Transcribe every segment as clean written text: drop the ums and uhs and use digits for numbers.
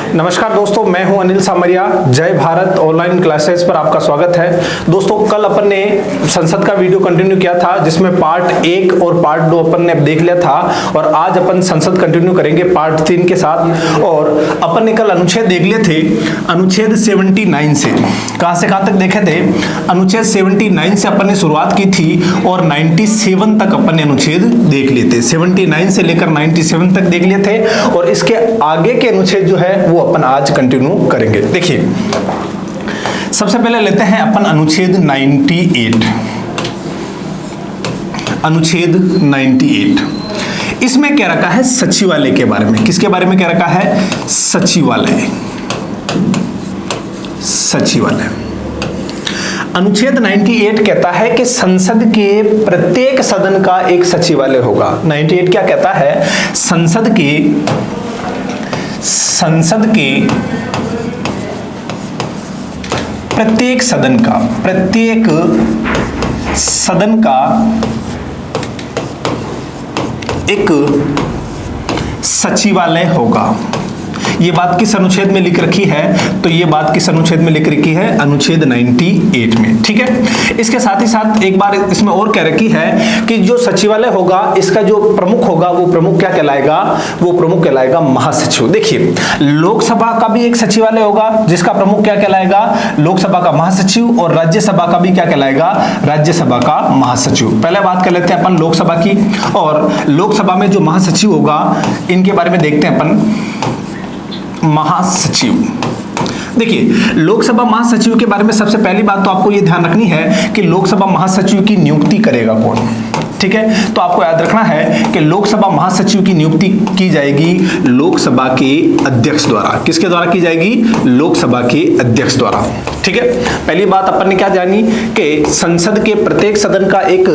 नमस्कार दोस्तों, मैं हूं अनिल सामरिया। जय भारत ऑनलाइन क्लासेस पर आपका स्वागत है। दोस्तों, कल अपन ने संसद का वीडियो कंटिन्यू किया था जिसमें पार्ट 1 और पार्ट 2 अपन ने देख लिया था और आज अपन संसद कंटिन्यू करेंगे पार्ट 3 के साथ। और अपन ने कल अनुच्छेद देख लिए थे, अनुच्छेद 79 से कहां तक देखे थे? अनुच्छेद 79 से अपन ने शुरुआत की थी और 97 तक अपन ने अनुच्छेद देख लिए थे। 79 से लेकर 97 तक देख लिए थे और इसके आगे के अनुच्छेद जो है वो अपन आज कंटिन्यू करेंगे। देखिए, सबसे पहले लेते हैं अपन अनुच्छेद 98। अनुच्छेद 98 इसमें क्या रखा है? सचिवालय के बारे में। किसके बारे में क्या रखा है? सचिवालय। सचिवालय। अनुच्छेद 98 कहता है कि संसद के प्रत्येक सदन का एक सचिवालय होगा। 98 क्या कहता है? संसद के प्रत्येक सदन का एक सचिवालय होगा। ये बात किस अनुच्छेद में लिख रखी है? तो ये बात किस अनुच्छेद में लिख रखी है? अनुच्छेद 98 में। ठीक है। इसके साथ ही साथ एक बार इसमें और कह रखी है कि जो सचिवालय होगा इसका जो प्रमुख होगा वो प्रमुख क्या कहलाएगा? वो प्रमुख कहलाएगा महासचिव। देखिए, लोकसभा का भी एक सचिवालय होगा जिसका प्रमुख क्या कहलाएगा? लोकसभा का महासचिव। और राज्यसभा का भी क्या कहलाएगा? राज्यसभा का महासचिव। पहले बात कर लेते हैं अपन लोकसभा की। और लोकसभा में जो महासचिव होगा इनके बारे में देखते हैं अपन। महासचिव, देखिए, लोकसभा महासचिव के बारे में सबसे पहली बात तो आपको यह ध्यान रखनी है कि लोकसभा महासचिव की नियुक्ति करेगा कौन। ठीक है, तो आपको याद रखना है कि लोकसभा महासचिव की नियुक्ति की जाएगी लोकसभा के अध्यक्ष द्वारा। किसके द्वारा की जाएगी? लोकसभा के अध्यक्ष द्वारा। ठीक है, पहली बात अपन ने क्या जानी कि संसद के प्रत्येक सदन का एक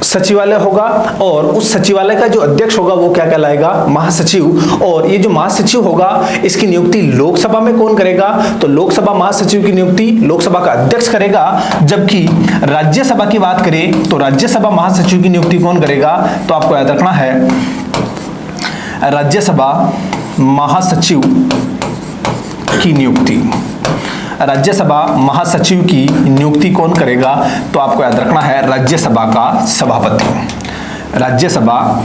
सचिवालय होगा और उस सचिवालय का जो अध्यक्ष होगा वो क्या कहलाएगा? महासचिव। और ये जो महासचिव होगा इसकी नियुक्ति लोकसभा में कौन करेगा? तो लोकसभा महासचिव की नियुक्ति लोकसभा का अध्यक्ष करेगा। जबकि राज्यसभा की बात करें तो राज्यसभा महासचिव की नियुक्ति कौन करेगा? तो आपको याद रखना है राज्यसभा महासचिव की नियुक्ति। राज्यसभा महासचिव की नियुक्ति कौन करेगा? तो आपको याद रखना है राज्यसभा का सभापति। राज्यसभा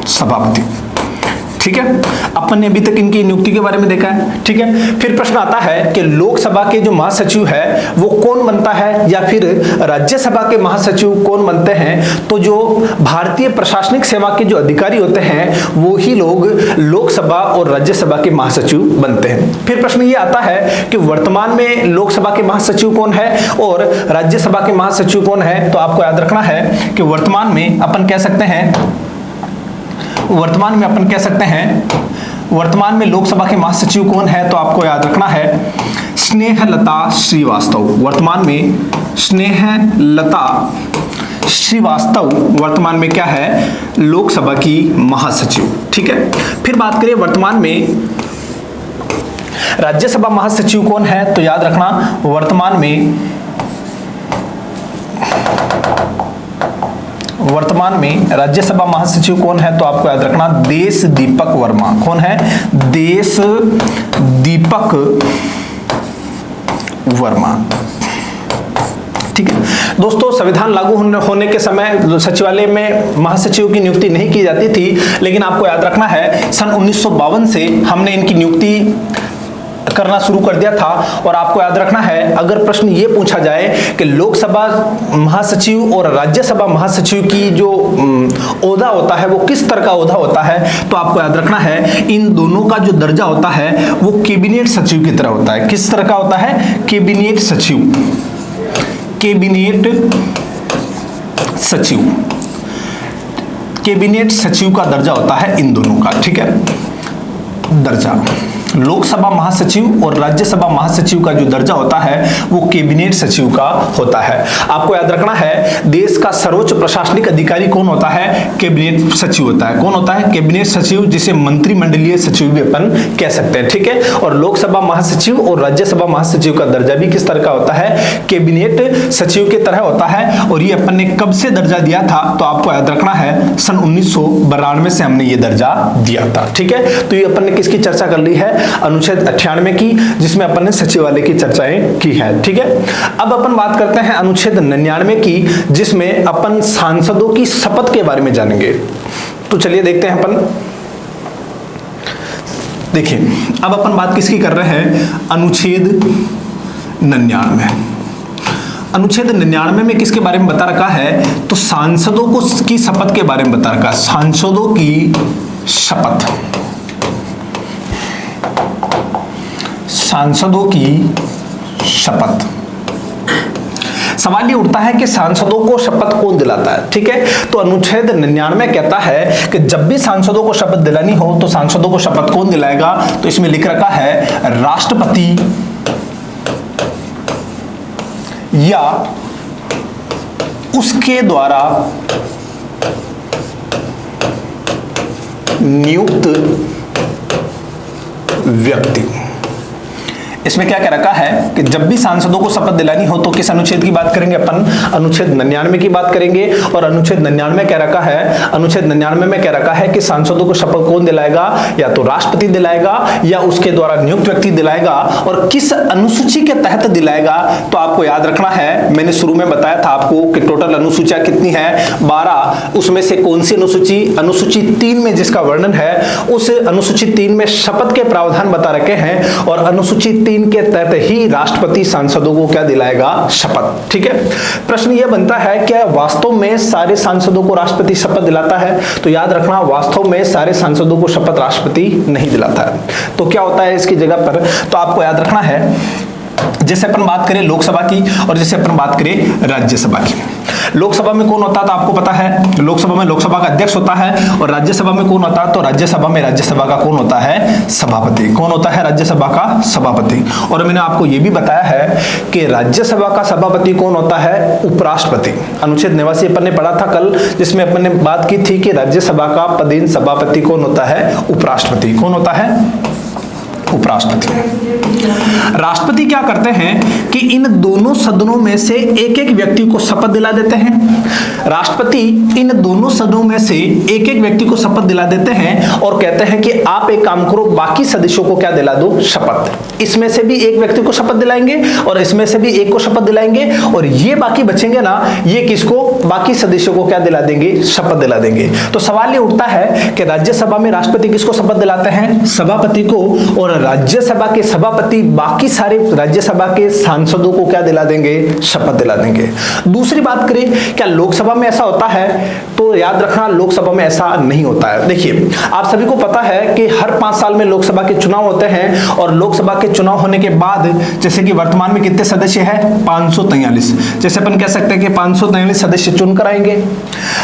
सभापति। ठीक है, अपन ने अभी तक इनकी नियुक्ति के बारे में देखा है। ठीक है, फिर प्रश्न आता है कि लोकसभा के जो महासचिव है वो कौन बनता है या फिर राज्यसभा के महासचिव कौन बनते हैं? तो जो भारतीय प्रशासनिक सेवा के जो अधिकारी होते हैं वो ही लोग लोकसभा और राज्यसभा के महासचिव बनते हैं। फिर प्रश्न ये आता है कि वर्तमान में लोकसभा के महासचिव कौन है और राज्यसभा के महासचिव कौन है? तो आपको याद रखना है कि वर्तमान में अपन कह सकते हैं वर्तमान में लोकसभा के महासचिव कौन है? तो आपको याद रखना है स्नेहलता श्रीवास्तव। वर्तमान में स्नेहलता श्रीवास्तव वर्तमान में क्या है? लोकसभा की महासचिव। ठीक है, फिर बात करें वर्तमान में राज्यसभा महासचिव कौन है? तो याद रखना वर्तमान में राज्यसभा महासचिव कौन है? तो आपको याद रखना देश दीपक वर्मा। कौन है? देश दीपक वर्मा। ठीक है दोस्तों, संविधान लागू होने के समय सचिवालय में महासचिव की नियुक्ति नहीं की जाती थी, लेकिन आपको याद रखना है सन 1952 से हमने इनकी नियुक्ति करना शुरू कर दिया था। और आपको याद रखना है, अगर प्रश्न ये पूछा जाए कि लोकसभा महासचिव और राज्यसभा महासचिव की जो ओहदा होता है वो किस तरह का ओहदा होता है, तो आपको याद रखना है इन दोनों का जो दर्जा होता है वो कैबिनेट सचिव की तरह होता है। किस तरह का होता है? कैबिनेट सचिव। कैबिनेट सचिव, कैबिनेट सचिव का दर्जा होता है इन दोनों का। ठीक है, दर्जा। लोकसभा महासचिव और राज्यसभा महासचिव का जो दर्जा होता है वो कैबिनेट सचिव का होता है। आपको याद रखना है, देश का सर्वोच्च प्रशासनिक अधिकारी कौन होता है? कैबिनेट सचिव होता है। कौन होता है? कैबिनेट सचिव, जिसे मंत्रिमंडलीय सचिव भी अपन कह सकते हैं, ठीक है। और लोकसभा महासचिव और राज्यसभा महासचिव का दर्जा भी किस तरह का होता है? कैबिनेट सचिव की तरह होता है। और ये अपन ने कब से दर्जा दिया था? तो आपको याद रखना है, सन 1992 से हमने ये दर्जा दिया था, ठीक है। तो ये अपन ने किसकी चर्चा कर ली है? अनुच्छेद 98 की, जिसमें अपन ने सचिवालय की चर्चाएं की है, ठीक है। अब अपन बात करते हैं अनुच्छेद 99 की, जिसमें अपन सांसदों की शपथ के बारे में जानेंगे। तो चलिए देखते हैं अपन। देखिए, अब अपन बात किसकी कर रहे हैं? अनुच्छेद 99। अनुच्छेद 99 में किसके बारे में बता रखा है? तो सांसदों को की शपथ के बारे में बता रखा है। सांसदों की शपथ, सांसदों की शपथ। सवाल ये उठता है कि सांसदों को शपथ कौन दिलाता है, ठीक है। तो अनुच्छेद 99 कहता है कि जब भी सांसदों को शपथ दिलानी हो तो सांसदों को शपथ कौन दिलाएगा? तो इसमें लिख रखा है राष्ट्रपति या उसके द्वारा नियुक्त व्यक्ति। इसमें क्या कह रखा है कि जब भी सांसदों को शपथ दिलानी हो तो किस अनुच्छेद की बात करेंगे अपन? अनुच्छेद 99 की बात करेंगे। और अनुच्छेद 99 कह रखा है, अनुच्छेद 99 में कह रखा है कि सांसदों को शपथ कौन दिलाएगा? या तो राष्ट्रपति दिलाएगा या उसके द्वारा नियुक्त व्यक्ति दिलाएगा। और किस अनुसूची के तहत दिलाएगा? तो आपको याद रखना है, मैंने शुरू में बताया था आपको कि टोटल अनुसूचियां कितनी है? 12। उसमें से कौन सी अनुसूची? अनुसूची 3 में जिसका वर्णन है, उस अनुसूची 3 में शपथ के प्रावधान बता रखे हैं। और अनुसूची 3 के तहत ही राष्ट्रपति सांसदों को क्या दिलाएगा? शपथ, ठीक है। प्रश्न यह बनता है, क्या वास्तव में सारे सांसदों को राष्ट्रपति शपथ दिलाता है? तो याद रखना, वास्तव में सारे सांसदों को शपथ राष्ट्रपति नहीं दिलाता है। तो क्या होता है इसकी जगह पर? तो आपको याद रखना है, जैसे अपन बात करें लोकसभा की और जैसे अपन बात करें राज्यसभा की। लोकसभा में कौन होता है? तो आपको पता है, लोकसभा में लोकसभा का अध्यक्ष होता है। और राज्यसभा में कौन होता है? तो राज्यसभा में राज्यसभा का कौन होता है? सभापति। कौन होता है? राज्यसभा का सभापति। और मैंने आपको यह भी बताया है कि राज्यसभा का सभापति कौन होता है? उपराष्ट्रपति। अनुच्छेद 89 अपन ने पढ़ा था कल, जिसमें अपन ने बात की थी कि राज्यसभा का पदेन सभापति कौन होता है? उपराष्ट्रपति। कौन होता है? उपराष्ट्रपति। राष्ट्रपति क्या करते हैं कि इन दोनों सदनों में से एक एक व्यक्ति को शपथ दिला देते हैं। राष्ट्रपति इन दोनों सदनों में से एक एक व्यक्ति को शपथ दिला देते हैं और कहते हैं कि आप एक काम करो, बाकी सदस्यों को क्या दिला दो? शपथ। इसमें से भी एक व्यक्ति को शपथ दिलाएंगे और इसमें से भी एक को शपथ दिलाएंगे। और ये बाकी बचेंगे ना, ये किसको? बाकी सदस्यों को क्या दिला देंगे? शपथ दिला देंगे। तो सवाल ये उठता है कि राज्यसभा में राष्ट्रपति किसको शपथ दिलाते हैं? सभापति को। और राज्यसभा के सभापति बाकी सारे राज्यसभा के सांसदों को क्या दिला देंगे? शपथ दिला देंगे। दूसरी बात करें, क्या लोकसभा में ऐसा होता है? तो याद रखना, लोकसभा में ऐसा नहीं होता है। देखिए, आप सभी को पता है कि हर 5 साल में लोकसभा के चुनाव होते हैं। और लोकसभा के चुनाव होने के बाद, जैसे कि वर्तमान में कितने सदस्य हैं? 543। जैसे अपन कह सकते हैं कि 543 सदस्य चुनकर आएंगे।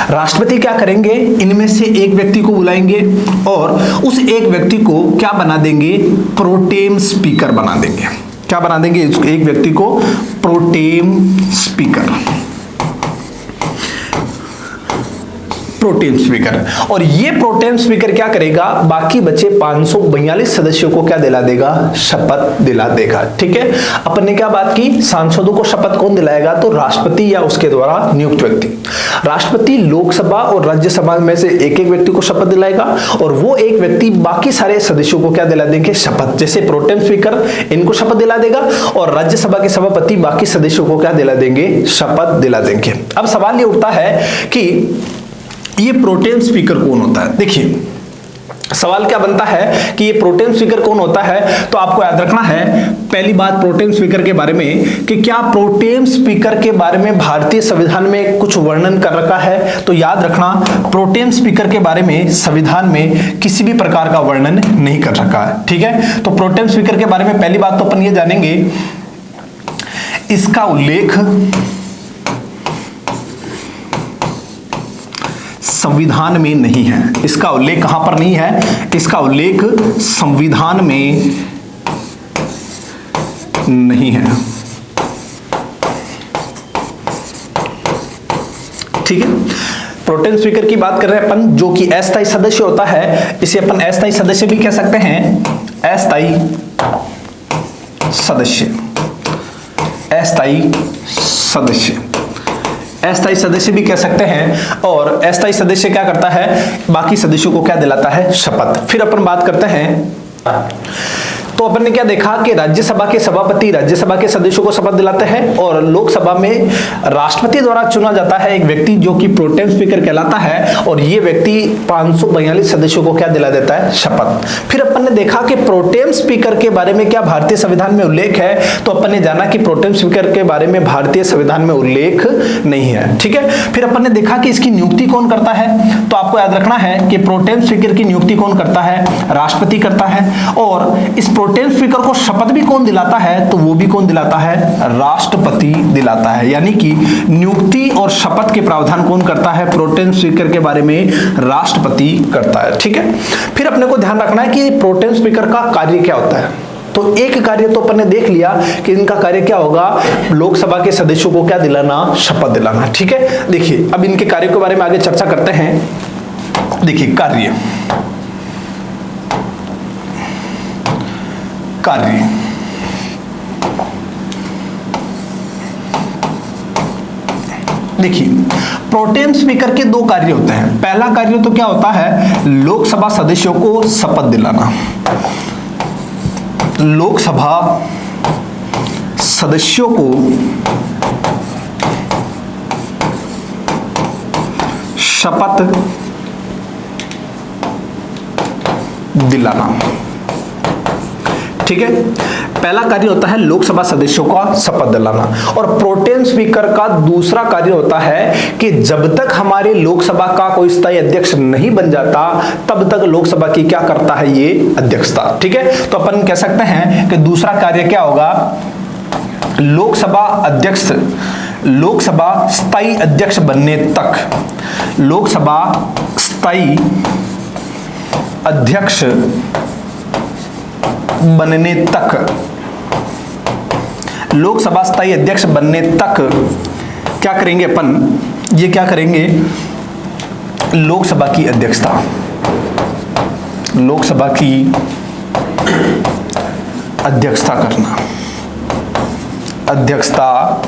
राष्ट्रपति क्या करेंगे? इनमें से एक व्यक्ति को बुलाएंगे और उस एक व्यक्ति को क्या बना देंगे? प्रोटेम स्पीकर बना देंगे। क्या बना देंगे? एक व्यक्ति को प्रोटेम स्पीकर। Pro tem speaker. और ये प्रोटेम स्पीकर क्या करेगा? बाकी बचे 542 सदस्यों को क्या दिला देगा? शपथ दिला देगा, ठीक है। अपन ने क्या बात की? सांसदों को शपथ कौन दिलाएगा? तो राष्ट्रपति या उसके द्वारा नियुक्त व्यक्ति। राष्ट्रपति लोकसभा और राज्यसभा में से एक एक व्यक्ति को शपथ दिलाएगा और वो एक व्यक्ति बाकी सारे सदस्यों को क्या दिला देंगे? शपथ। जैसे प्रोटेम स्पीकर इनको शपथ दिला देगा और राज्यसभा के सभापति बाकी सदस्यों को क्या दिला देंगे? शपथ दिला देंगे। अब सवाल ये उठता है कि ये प्रोटेम स्पीकर कौन होता है? देखिए, सवाल क्या बनता है कि ये प्रोटेम स्पीकर कौन होता है? तो आपको याद रखना है, पहली बात प्रोटेम स्पीकर के बारे में कि क्या प्रोटेम स्पीकर के बारे में भारतीय संविधान में कुछ वर्णन कर रखा है? तो याद रखना, प्रोटेम स्पीकर के बारे में संविधान में किसी भी प्रकार का वर्णन नहीं कर रखा है, ठीक है। तो प्रोटेम स्पीकर के बारे में पहली बात तो अपन ये जानेंगे, इसका उल्लेख संविधान में नहीं है। इसका उल्लेख कहां पर नहीं है? इसका उल्लेख संविधान में नहीं है। ठीक है, प्रोटेम स्पीकर की बात कर रहे हैं अपन, जो कि अस्थायी सदस्य होता है। इसे अपन अस्थायी सदस्य भी कह सकते हैं, अस्थायी सदस्य, अस्थायी सदस्य, अस्थायी सदस्य भी कह सकते हैं। और अस्थायी सदस्य क्या करता है? बाकी सदस्यों को क्या दिलाता है? शपथ। फिर अपन बात करते हैं, तो अपन ने क्या देखा कि राज्यसभा के सभापति राज्यसभा के सदस्यों को शपथ दिलाते हैं, और लोकसभा में राष्ट्रपति द्वारा चुना जाता है एक व्यक्ति जो कि प्रोटेम स्पीकर कहलाता है, और ये व्यक्ति 542 सदस्यों को क्या दिला देता है? शपथ। फिर अपन ने देखा कि प्रोटेम स्पीकर के बारे में क्या भारतीय संविधान में उल्लेख है? तो अपन ने जाना कि प्रोटेम स्पीकर के बारे में भारतीय संविधान में उल्लेख नहीं है। ठीक है, फिर अपन ने देखा कि इसकी नियुक्ति कौन करता है? तो आपको याद रखना है कि प्रोटेम स्पीकर की नियुक्ति कौन करता है? राष्ट्रपति करता है। और इस प्रोटेम स्पीकर को शपथ भी कौन दिलाता है? तो वो भी कौन दिलाता है? राष्ट्रपति दिलाता है। यानी कि नियुक्ति और शपथ के प्रावधान कौन करता है? प्रोटेम स्पीकर के बारे में राष्ट्रपति करता है। ठीक है, फिर अपने को ध्यान रखना है कि प्रोटेम स्पीकर का कार्य क्या होता है। तो एक कार्य तो अपन ने देख लिया कि इनका कार्य क्या होगा? लोकसभा के सदस्यों को क्या दिलाना? शपथ दिलाना। ठीक है, देखिए अब इनके कार्य के बारे में आगे चर्चा करते हैं। देखिए कार्य देखिए प्रोटेम स्पीकर के दो कार्य होते हैं। पहला कार्य तो क्या होता है? लोकसभा सदस्यों को शपथ दिलाना। लोकसभा सदस्यों को शपथ दिलाना। ठीक है, पहला कार्य होता है लोकसभा सदस्यों का शपथ दिलाना। और प्रोटेम स्पीकर का दूसरा कार्य होता है कि जब तक हमारे लोकसभा का कोई स्थायी अध्यक्ष नहीं बन जाता तब तक लोकसभा की क्या करता है? ये अध्यक्षता। ठीक है, तो अपन कह सकते हैं कि दूसरा कार्य क्या होगा? लोकसभा अध्यक्ष, लोकसभा स्थायी अध्यक्ष बनने तक, लोकसभा स्थायी अध्यक्ष बनने तक, लोकसभा स्थायी अध्यक्ष बनने तक क्या करेंगे अपन? ये क्या करेंगे? लोकसभा की अध्यक्षता, लोकसभा की अध्यक्षता करना, अध्यक्षता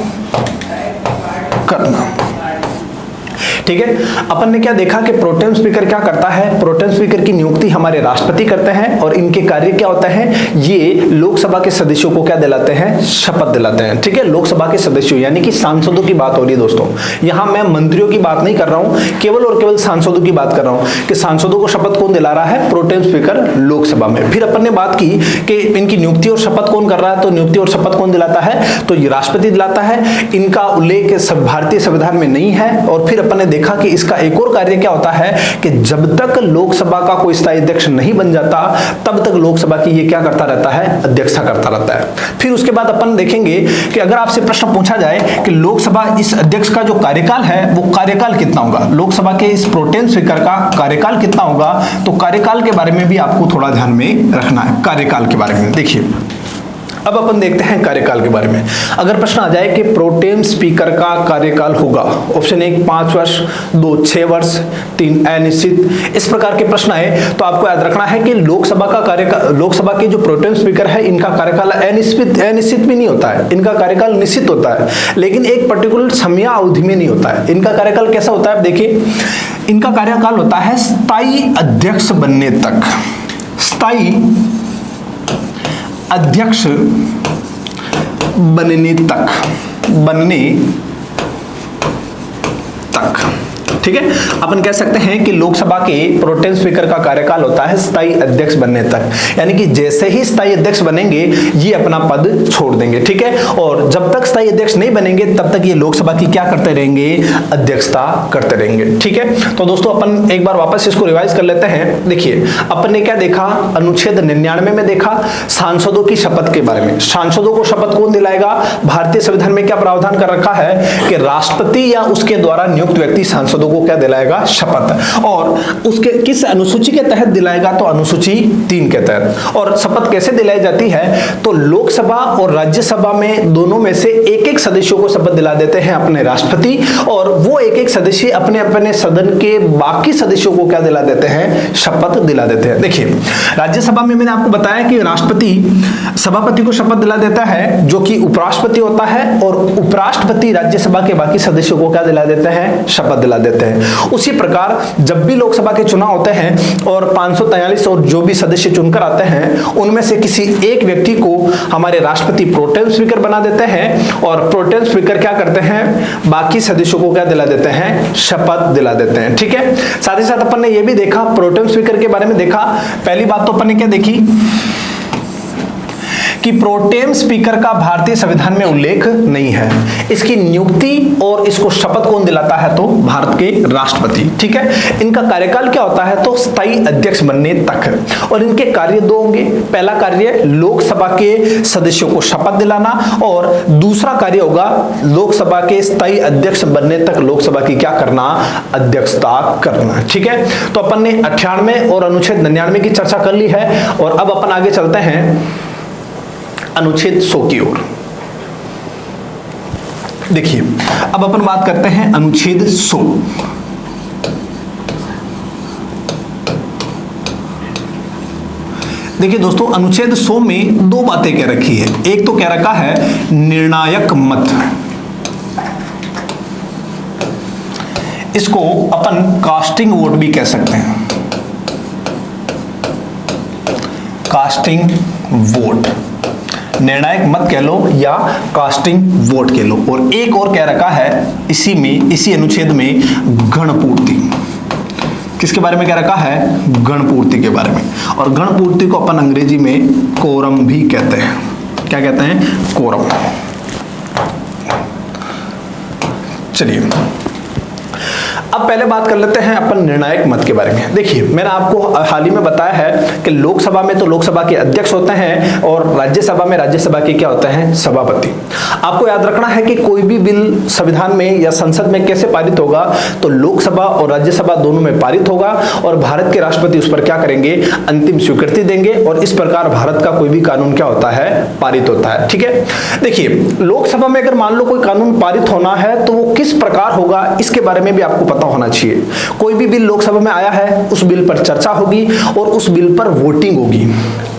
करना। ठीक है, अपन ने क्या देखा कि प्रोटेम स्पीकर क्या करता है? प्रोटेम स्पीकर की नियुक्ति हमारे राष्ट्रपति करते हैं, और इनके कार्य क्या होता है? ये लोकसभा के सदस्यों को क्या दिलाते हैं? शपथ दिलाते हैं। ठीक है, लोकसभा के सदस्यों यानी कि सांसदों की बात हो रही है दोस्तों। यहां मैं मंत्रियों की बात नहीं कर रहा हूं, केवल और केवल सांसदों की बात कर रहा हूं कि सांसदों को शपथ कौन दिला रहा है? प्रोटेम स्पीकर लोकसभा में। फिर अपन ने बात की कि इनकी नियुक्ति और शपथ कौन कर रहा है? तो नियुक्ति और शपथ कौन दिलाता है? तो ये राष्ट्रपति दिलाता है। इनका उल्लेख भारतीय संविधान में नहीं है। और फिर अपन ने देखा कि इसका एक और कार्य क्या होता है कि जब तक लोकसभा का कोई स्थायी अध्यक्ष नहीं बन जाता तब तक लोकसभा की ये क्या करता रहता है? अध्यक्षता करता रहता है। फिर उसके बाद अपन देखेंगे कि अगर आपसे प्रश्न पूछा जाए कि लोकसभा इस अध्यक्ष का जो कार्यकाल है वो कार्यकाल कितना होगा, लोकसभा के इस प्रोटेम स्पीकर का कार्यकाल कितना होगा, तो कार्यकाल के बारे में भी आपको थोड़ा ध्यान में रखना है। कार्यकाल के बारे में देखिए, अब अपन देखते हैं कार्यकाल के बारे में। अगर प्रश्न आ जाए कि प्रोटेम स्पीकर का कार्यकाल होगा, ऑप्शन 1 5 वर्ष, 2 6 वर्ष, 3 अनिश्चित, इस प्रकार के प्रश्न आए तो आपको याद रखना है कि लोकसभा का कार्यकाल, लोकसभा के जो प्रोटेम स्पीकर है इनका कार्यकाल अनिश्चित भी नहीं होता है, इनका कार्यकाल निश्चित होता है, लेकिन एक पर्टिकुलर समय अवधि में नहीं होता है। इनका कार्यकाल कैसा होता है? देखिए, इनका कार्यकाल होता है स्थायी अध्यक्ष बनने तक, स्थायी अध्यक्ष बनने तक। ठीक है, अपन कह सकते हैं कि लोकसभा के प्रोटेम स्पीकर का कार्यकाल होता है स्थायी अध्यक्ष बनने तक, यानी कि जैसे ही स्थायी अध्यक्ष बनेंगे ये अपना पद छोड़ देंगे। ठीक है, और जब तक स्थायी अध्यक्ष नहीं बनेंगे तब तक ये लोकसभा की क्या करते रहेंगे? अध्यक्षता करते रहेंगे। ठीक है, तो दोस्तों अपन एक बार वापस इसको रिवाइज कर लेते हैं। देखिए, अपन ने क्या देखा? अनुच्छेद 99 में देखा सांसदों की शपथ के बारे में। सांसदों को शपथ कौन दिलाएगा? भारतीय संविधान में क्या प्रावधान कर रखा है कि राष्ट्रपति या उसके द्वारा नियुक्त व्यक्ति सांसदों पदों को क्या दिलाएगा, शपथ। और उसके किस अनुसूची के तहत दिलाएगा, तो अनुसूची 3 के तहत। और शपथ कैसे दिलाई जाती है, तो लोकसभा और राज्यसभा में दोनों में से एक एक सदस्यों को शपथ दिला देते हैं अपने राष्ट्रपति, और वो एक एक सदस्य अपने अपने सदन के बाकी सदस्यों को क्या दिला देते हैं, शपथ दिला देते हैं। देखिए राज्यसभा में मैंने आपको बताया कि राष्ट्रपति सभापति को शपथ दिला देता है जो कि उपराष्ट्रपति होता है, और उपराष्ट्रपति राज्यसभा के बाकी सदस्यों को क्या दिला देते हैं, शपथ दिला देते हैं। उसी प्रकार जब भी लोकसभा के चुनाव होते हैं और 543 और जो भी सदस्य चुनकर आते हैं उनमें से किसी एक व्यक्ति को हमारे राष्ट्रपति प्रोटेम स्पीकर बना देते हैं, और प्रोटेम स्पीकर क्या करते हैं, बाकी सदस्यों को क्या दिला देते हैं, शपथ दिला देते हैं। ठीक है, साथ ही साथ अपन ने यह भी देखा प्रोटेम स्पीकर के बारे में देखा। पहली बात तो अपन ने क्या देखी कि प्रोटेम स्पीकर का भारतीय संविधान में उल्लेख नहीं है। इसकी नियुक्ति और इसको शपथ कौन दिलाता है, तो भारत के राष्ट्रपति। ठीक है, इनका कार्यकाल क्या होता है, तो स्थायी अध्यक्ष बनने तक, और इनके कार्य 2 होंगे। पहला कार्य लोकसभा के सदस्यों को शपथ दिलाना, और दूसरा कार्य होगा लोकसभा के स्थायी अध्यक्ष बनने तक लोकसभा की क्या करना, अध्यक्षता करना। ठीक है, तो अपन ने 98 और अनुच्छेद 99 की चर्चा कर ली है, और अब अपन आगे चलते हैं अनुच्छेद 100 की ओर। देखिए अब अपन बात करते हैं अनुच्छेद 100। देखिए दोस्तों, अनुच्छेद 100 में 2 बातें कह रखी है। एक तो कह रखा है निर्णायक मत, इसको अपन कास्टिंग वोट भी कह सकते हैं, कास्टिंग वोट, निर्णायक मत कह लो या कास्टिंग वोट कह लो। और एक और कह रखा है इसी में, इसी अनुच्छेद में गणपूर्ति। किसके बारे में कह रखा है, गणपूर्ति के बारे में। और गणपूर्ति को अपन अंग्रेजी में कोरम भी कहते हैं। क्या कहते हैं, कोरम। चलिए अब पहले बात कर लेते हैं अपन निर्णायक मत के बारे में। देखिए मैंने आपको हाल ही में बताया है कि लोकसभा में तो लोकसभा के अध्यक्ष होते हैं, और राज्यसभा में राज्यसभा के क्या होते हैं, सभापति। आपको याद रखना है कि कोई भी बिल संविधान में या संसद में कैसे पारित होगा, तो लोकसभा और राज्यसभा दोनों में पारित होगा, और भारत के राष्ट्रपति उस पर क्या करेंगे, अंतिम स्वीकृति देंगे, और इस प्रकार भारत का कोई भी कानून क्या होता है, पारित होता है। ठीक है, देखिए लोकसभा में अगर मान लो कोई कानून पारित होना है तो वो किस प्रकार होगा, इसके बारे में भी आपको पता होना चाहिए। कोई भी बिल लोकसभा में आया है, उस बिल पर चर्चा होगी और उस बिल पर वोटिंग होगी।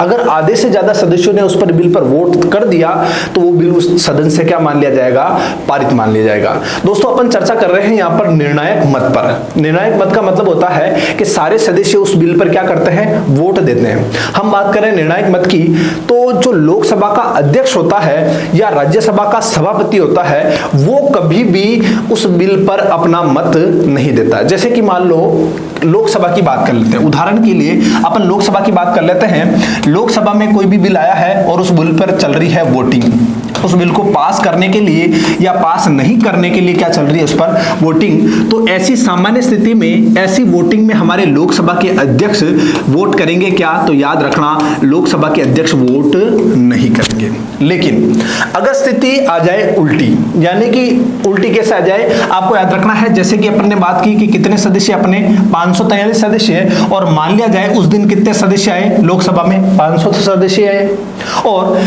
अगर आधे से ज्यादा सदस्यों ने उस पर बिल पर वोट कर दिया तो वो बिल उस सदन से क्या मान लिया जाएगा, पारित मान लिया जाएगा। दोस्तों अपन चर्चा कर रहे हैं यहाँ पर निर्णायक मत पर। निर्णायक मत का मतलब होता है कि सारे सदस्य उस बिल पर क्या करते हैं, वोट देते हैं। हम बात करें निर्णायक मत की, तो जो लोकसभा का अध्यक्ष होता है या राज्यसभा का सभापति होता है, वो कभी भी उस बिल पर अपना मत नहीं देता। जैसे कि मान लो लोकसभा की बात कर लेते हैं, उदाहरण के लिए अपन लोकसभा की बात कर लेते हैं। लोकसभा में कोई भी बिल आया है और उस बिल पर चल रही है वोटिंग, उस बिल को पास करने के लिए या पास नहीं करने के लिए क्या चल रही है, उस पर वोटिंग। तो ऐसी सामान्य स्थिति में, ऐसी वोटिंग में हमारे लोकसभा के अध्यक्ष वोट करेंगे क्या, तो याद रखना लोकसभा के अध्यक्ष वोट नहीं करेंगे। लेकिन अगर स्थिति आ जाए उल्टी, यानी कि उल्टी कैसे आ जाए, आपको याद रखना है, जैसे कि अपन ने बात की कि कितने सदस्य अपने 543 सदस्य है, और मान लिया जाए उस दिन कितने सदस्य आए लोकसभा में, 500 सदस्य आए, और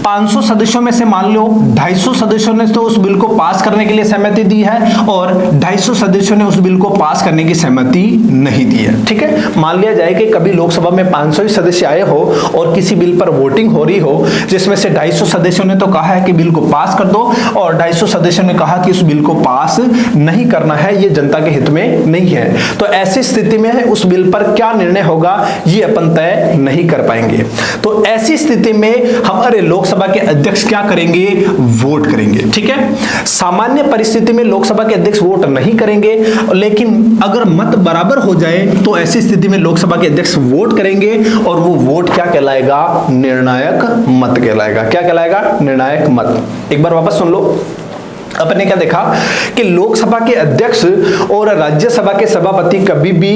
500 सदस्यों में से मान लो 250 सदस्यों ने तो उस बिल को पास करने के लिए सहमति दी है, और 250 सदस्यों ने उस बिल को पास करने की सहमति नहीं दी है। ठीक है, मान लिया जाए कि कभी लोकसभा में 500 ही सदस्य आए हो और किसी बिल पर वोटिंग हो रही हो, जिसमें से 250 सदस्यों ने तो कहा है कि बिल को पास कर दो, और 250 सदस्यों ने कहा कि उस बिल को पास नहीं करना है, ये जनता के हित में नहीं है। तो ऐसी स्थिति में उस बिल पर क्या निर्णय होगा, ये अपन तय नहीं कर पाएंगे। तो ऐसी स्थिति में हमारे लोकसभा के अध्यक्ष क्या करेंगे, वोट करेंगे। ठीक है, सामान्य परिस्थिति में लोकसभा के अध्यक्ष वोट नहीं करेंगे, लेकिन अगर मत बराबर हो जाए तो ऐसी स्थिति में लोकसभा के अध्यक्ष वोट करेंगे, और वो वोट क्या कहलाएगा, निर्णायक मत कहलाएगा। क्या कहलाएगा, निर्णायक मत। एक बार वापस सुन लो, अपन ने क्या देखा कि लोकसभा के अध्यक्ष और राज्यसभा के सभापति कभी भी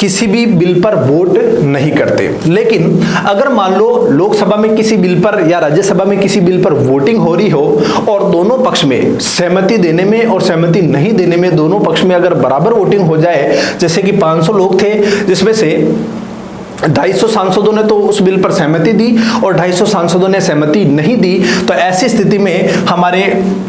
किसी भी बिल पर वोट नहीं करते। लेकिन अगर मान लो लोकसभा में किसी बिल पर या राज्यसभा में किसी बिल पर वोटिंग हो रही हो और दोनों पक्ष में सहमति देने में और सहमति नहीं देने में दोनों पक्ष में अगर बराबर वोटिंग हो जाए, जैसे कि 500 लोग थे जिसमें से 250 सांसदों ने तो उस बिल पर सहमति दी और 250 सांसदों ने सहमति नहीं दी, तो ऐसी स्थिति में हमारे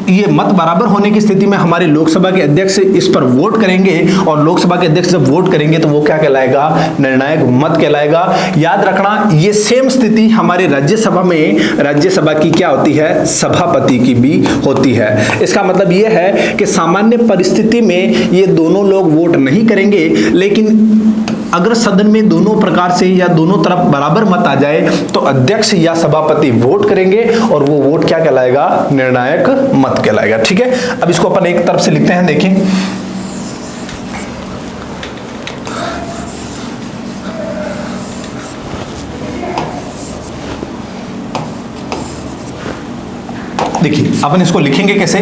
ये मत बराबर होने की स्थिति में हमारे लोकसभा के अध्यक्ष इस पर वोट करेंगे और लोकसभा के अध्यक्ष जब वोट करेंगे तो वो क्या कहलाएगा, निर्णायक मत कहलाएगा। याद रखना ये सेम स्थिति हमारे राज्यसभा में, राज्यसभा की क्या होती है, सभापति की भी होती है। इसका मतलब ये है कि सामान्य परिस्थिति में ये दोनों लोग वोट नहीं करेंगे, लेकिन अगर सदन में दोनों प्रकार से या दोनों तरफ बराबर मत आ जाए तो अध्यक्ष या सभापति वोट करेंगे और वो वोट क्या कहलाएगा, निर्णायक मत कहलाएगा। ठीक है, अब इसको अपन एक तरफ से लिखते हैं, देखें। देखिए अपन इसको लिखेंगे कैसे,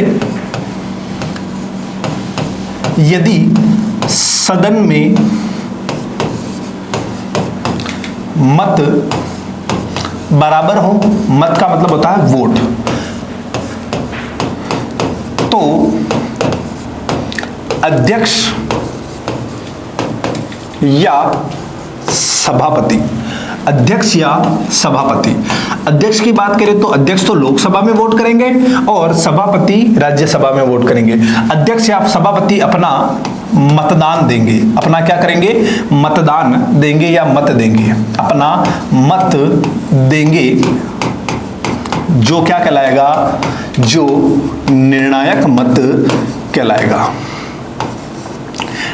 यदि सदन में मत बराबर हो, मत का मतलब होता है वोट, तो अध्यक्ष या सभापति, अध्यक्ष या सभापति, अध्यक्ष की बात करें तो अध्यक्ष तो लोकसभा में वोट करेंगे और सभापति राज्यसभा में वोट करेंगे। अध्यक्ष या सभापति अपना मतदान देंगे, अपना क्या करेंगे, मतदान देंगे या मत देंगे, अपना मत देंगे, जो क्या कहलाएगा, जो निर्णायक मत कहलाएगा,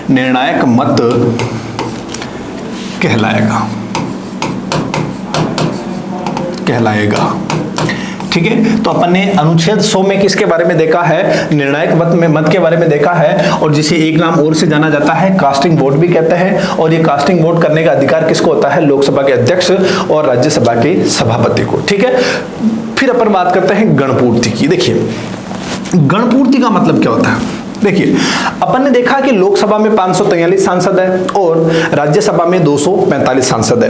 निर्णायक मत कहलाएगा। ठीक है, तो अपन ने अनुच्छेद 100 में किसके बारे में देखा है, निर्णायक मत के बारे में देखा है, और जिसे एक नाम और से जाना जाता है कास्टिंग वोट भी कहते हैं। और ये कास्टिंग वोट करने का अधिकार किसको होता है, लोकसभा के अध्यक्ष और राज्यसभा के सभापति को। ठीक है, फिर अपन बात करते हैं गणपूर्ति की। देखिए गणपूर्ति का मतलब क्या होता है, देखिए अपन ने देखा कि लोकसभा में 543 सांसद है और राज्यसभा में 245 सांसद है।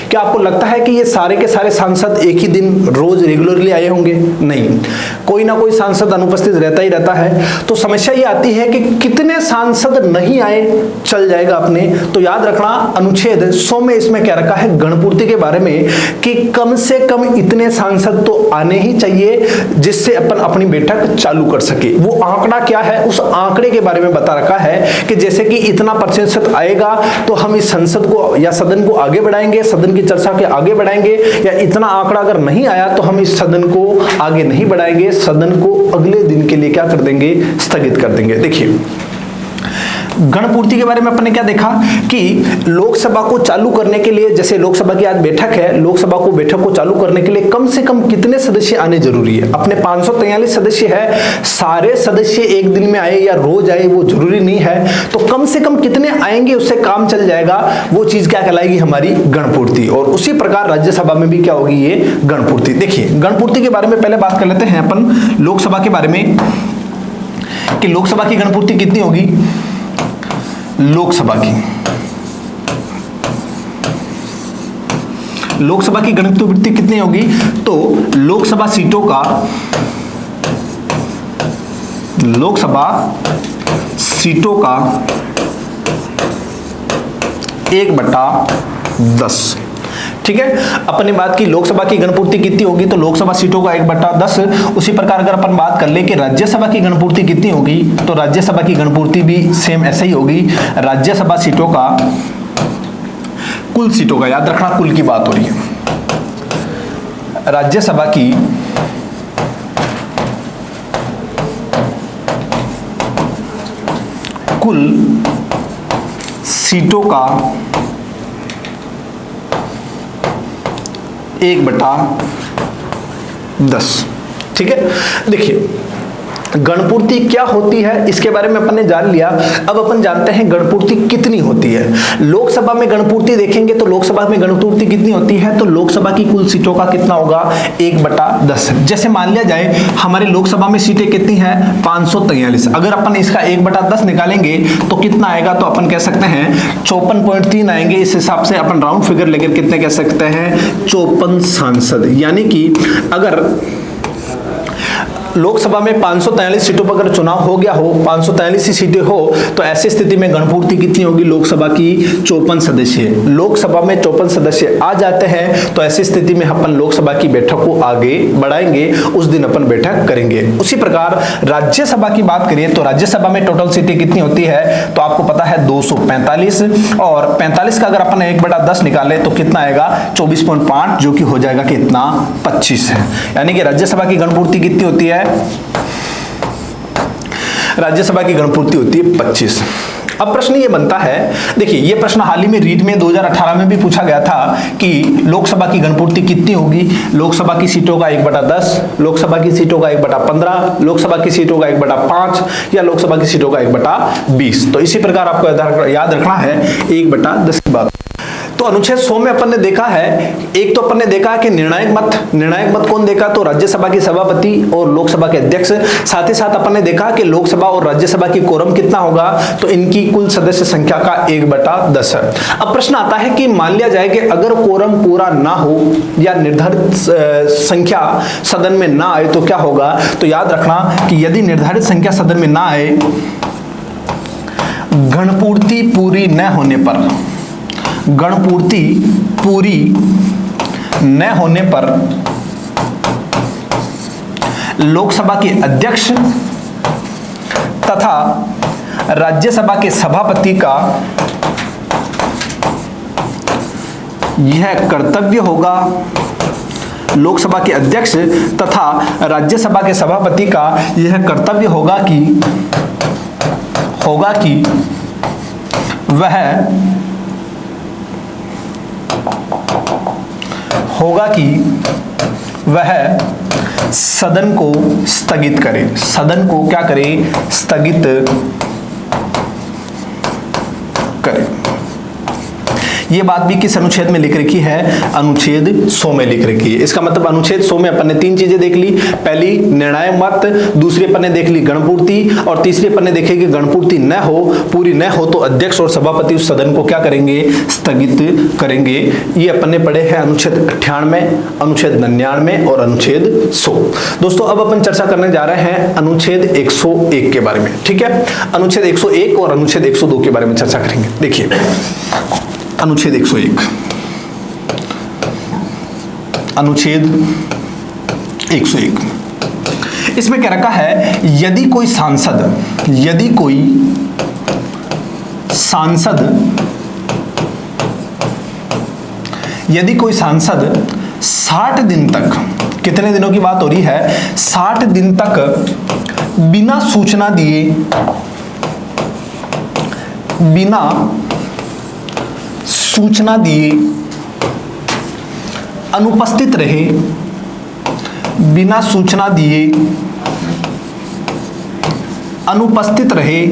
क्या आपको लगता है कि ये सारे के सारे सांसद एक ही दिन रोज रेगुलरली आए होंगे? नहीं, कोई ना कोई सांसद अनुपस्थित रहता ही रहता है। तो समस्या ये आती है कि कितने सांसद नहीं आए चल जाएगा अपने, तो याद रखना अनुच्छेद 100 में इसमें क्या रखा है गणपूर्ति के बारे में कि कम से कम इतने सांसद तो आने ही चाहिए जिससे अपन अपनी बैठक चालू कर सके। वो आंकड़ा क्या है, उस आंकड़े के बारे में बता रखा है कि जैसे कि इतना प्रतिशत आएगा तो हम इस संसद को या सदन को आगे बढ़ाएंगे, सदन की चर्चा के आगे बढ़ाएंगे, या इतना आंकड़ा अगर नहीं आया तो हम इस सदन को आगे नहीं बढ़ाएंगे, सदन को अगले दिन के लिए क्या कर देंगे, स्थगित कर देंगे। देखिए गणपूर्ति के बारे में अपन ने क्या देखा कि लोकसभा को चालू करने के लिए, जैसे लोकसभा की आज बैठक है, लोकसभा को बैठक को चालू करने के लिए कम से कम कितने सदस्य आने जरूरी है। अपने 543 सदस्य है, सारे सदस्य एक दिन में आए या रोज आए वो जरूरी नहीं है, तो कम से कम कितने आएंगे उससे काम चल जाएगा, वो चीज क्या कहलाएगी, हमारी गणपूर्ति। और उसी प्रकार राज्यसभा में भी क्या होगी, ये गणपूर्ति। देखिए गणपूर्ति के बारे में पहले बात कर लेते हैं अपन लोकसभा के बारे में कि लोकसभा की गणपूर्ति कितनी होगी। लोकसभा की गणपूर्ति कितनी होगी, तो लोकसभा सीटों का 1/10। ठीक है, अपन ने बात की लोकसभा की गणपूर्ति कितनी होगी, तो लोकसभा सीटों का 1/10। उसी प्रकार अगर अपन बात कर ले कि राज्यसभा की गणपूर्ति कितनी होगी, तो राज्यसभा की गणपूर्ति भी सेम ऐसे ही होगी। राज्यसभा सीटों का, कुल सीटों का, याद रखना कुल की बात हो रही है, राज्यसभा की कुल सीटों का 1/10। ठीक है, देखिए गणपूर्ति क्या होती है इसके बारे में अपन ने जान लिया। अब अपन जानते हैं गणपूर्ति कितनी होती है। लोकसभा में गणपूर्ति देखेंगे तो लोकसभा में गणपूर्ति कितनी होती है, तो लोकसभा की कुल सीटों का कितना होगा 1/10। जैसे मान लिया जाए हमारे लोकसभा में सीटें कितनी है 543, अगर अपन इसका 1/10 निकालेंगे तो कितना आएगा, तो अपन कह सकते हैं 54.3 आएंगे। इस हिसाब से अपन राउंड फिगर लेकर कितने कह सकते हैं 54 सांसद। यानी कि अगर लोकसभा में 543 सीटों पर अगर चुनाव हो गया हो, 543 ही सीटें हो, तो ऐसी स्थिति में गणपूर्ति कितनी होगी लोकसभा की 54 सदस्य। लोकसभा में 54 सदस्य आ जाते हैं तो ऐसी स्थिति में अपन लोकसभा की बैठक को आगे बढ़ाएंगे, उस दिन अपन बैठक करेंगे। उसी प्रकार राज्यसभा की बात करिए तो राज्यसभा में टोटल सीटें कितनी होती है, तो आपको पता है 245, और 45 का अगर अपन 1/10 निकाले तो कितना आएगा 24.5, जो कि हो जाएगा कितना 25 है। यानी कि राज्यसभा की गणपूर्ति कितनी होती है, राज्यसभा की गणपूर्ति होती है 25। अब प्रश्न ये बनता है, देखिए ये प्रश्न हाल ही में रीट में 2018 में भी पूछा गया था कि लोकसभा की गणपूर्ति कितनी होगी। लोकसभा की सीटों का 1/10, लोकसभा की सीटों का 1/15, लोकसभा की सीटों का 1/5 या लोकसभा की सीटों का 1/20। तो इसी प्रकार आपको याद रखना है 1/10 की बात। तो अनुच्छेद 100 में अपन ने देखा है, एक तो अपन ने देखा कि निर्णायक मत कौन देखा, तो राज्यसभा के सभापति और लोकसभा के अध्यक्ष। साथ ही साथ अपन ने देखा कि लोकसभा और राज्यसभा की कोरम कितना होगा, तो इनकी कुल सदस्य संख्या का 1/10 है। अब प्रश्न आता है कि मान लिया जाए कि अगर कोरम पूरा ना हो या निर्धारित संख्या सदन में ना आए तो क्या होगा, तो याद रखना कि यदि निर्धारित संख्या सदन में ना आए, गणपूर्ति पूरी न होने पर, गणपूर्ति पूरी न होने पर लोकसभा के अध्यक्ष तथा राज्यसभा के सभापति का यह कर्तव्य होगा, लोकसभा के अध्यक्ष तथा राज्यसभा के सभापति का यह कर्तव्य होगा कि वह सदन को स्थगित करे, सदन को क्या करे, स्थगित करे। ये बात भी किस अनुच्छेद में लिख रखी है, अनुच्छेद 100 में लिख रखी है। इसका मतलब अनुच्छेद 100 में अपन ने 3 चीजें देख ली, पहली निर्णायक मत, दूसरी अपन ने देख ली गणपूर्ति, और तीसरी अपन ने देखी कि गणपूर्ति न हो, पूरी न हो तो अध्यक्ष और सभापति उस सदन को क्या करेंगे, स्थगित करेंगे। ये अपन ने पढ़े हैं अनुच्छेद 98, अनुच्छेद 99 और अनुच्छेद 100। दोस्तों अब अपन चर्चा करने जा रहे हैं अनुच्छेद 101 के बारे में, ठीक है। अनुच्छेद 101 और अनुच्छेद 102 के बारे में चर्चा करेंगे। देखिए अनुच्छेद 101, अनुच्छेद 101, इसमें क्या रखा है, यदि कोई सांसद 60 दिन तक, कितने दिनों की बात हो रही है, 60 दिन तक बिना सूचना दिए अनुपस्थित रहे, बिना सूचना दिए अनुपस्थित रहे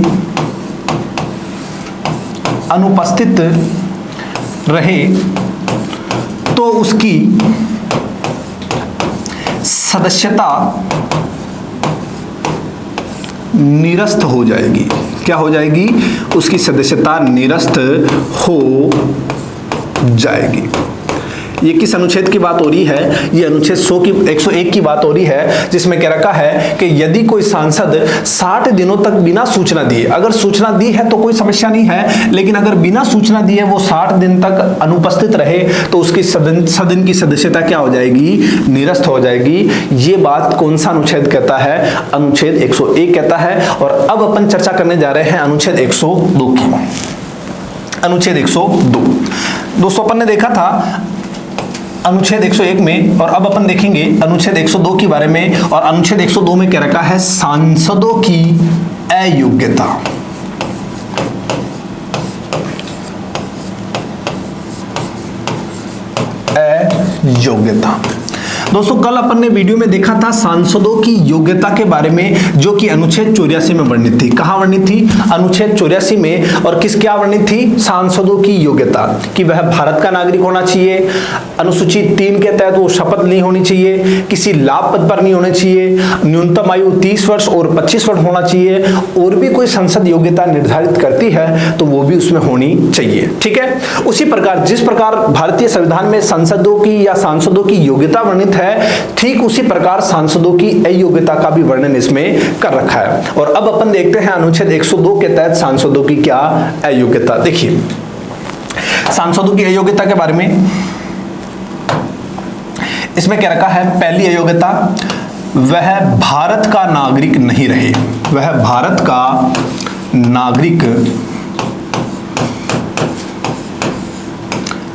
तो उसकी सदस्यता निरस्त हो जाएगी। क्या हो जाएगी, उसकी सदस्यता निरस्त हो जाएगी। ये किस अनुच्छेद की बात हो रही है, ये अनुच्छेद 101 की बात हो रही है, जिसमें क्या रखा है कि यदि कोई सांसद 60 दिनों तक बिना सूचना दिए, अगर सूचना दी है तो कोई समस्या नहीं है, लेकिन अगर बिना सूचना दिए वो 60 दिन तक अनुपस्थित रहे तो उसकी सदन की सदस्यता क्या हो जाएगी, निरस्त हो जाएगी। ये बात कौन सा अनुच्छेद कहता है, अनुच्छेद 101 कहता है। और अब अपन चर्चा करने जा रहे हैं अनुच्छेद 102 की। अनुच्छेद 102 दोस्तों अपन ने देखा था अनुच्छेद 101 में, और अब अपन देखेंगे अनुच्छेद 102 के बारे में। और अनुच्छेद 102 में क्या रखा है, सांसदों की अयोग्यता। अयोग्यता दोस्तों कल अपन ने वीडियो में देखा था सांसदों की योग्यता के बारे में, जो कि अनुच्छेद 84 में वर्णित थी। कहां वर्णित थी? अनुच्छेद 84 में। और किस क्या वर्णित थी? सांसदों की योग्यता कि वह भारत का नागरिक होना चाहिए, अनुसूची 3 के तहत वो शपथ नहीं होनी चाहिए, किसी लाभ पद पर नहीं होने चाहिए, न्यूनतम आयु 30 वर्ष और 25 वर्ष होना चाहिए, और भी कोई संसद योग्यता निर्धारित करती है तो वो भी उसमें होनी चाहिए। ठीक है, उसी प्रकार जिस प्रकार भारतीय संविधान में संसदों की या सांसदों की योग्यता वर्णित है, ठीक उसी प्रकार सांसदों की अयोग्यता का भी वर्णन इसमें कर रखा है। और अब अपन देखते हैं अनुच्छेद 102 के तहत सांसदों की क्या अयोग्यता। देखिए सांसदों की अयोग्यता के बारे में इसमें क्या रखा है? पहली अयोग्यता, वह भारत का नागरिक नहीं रहे, वह भारत का नागरिक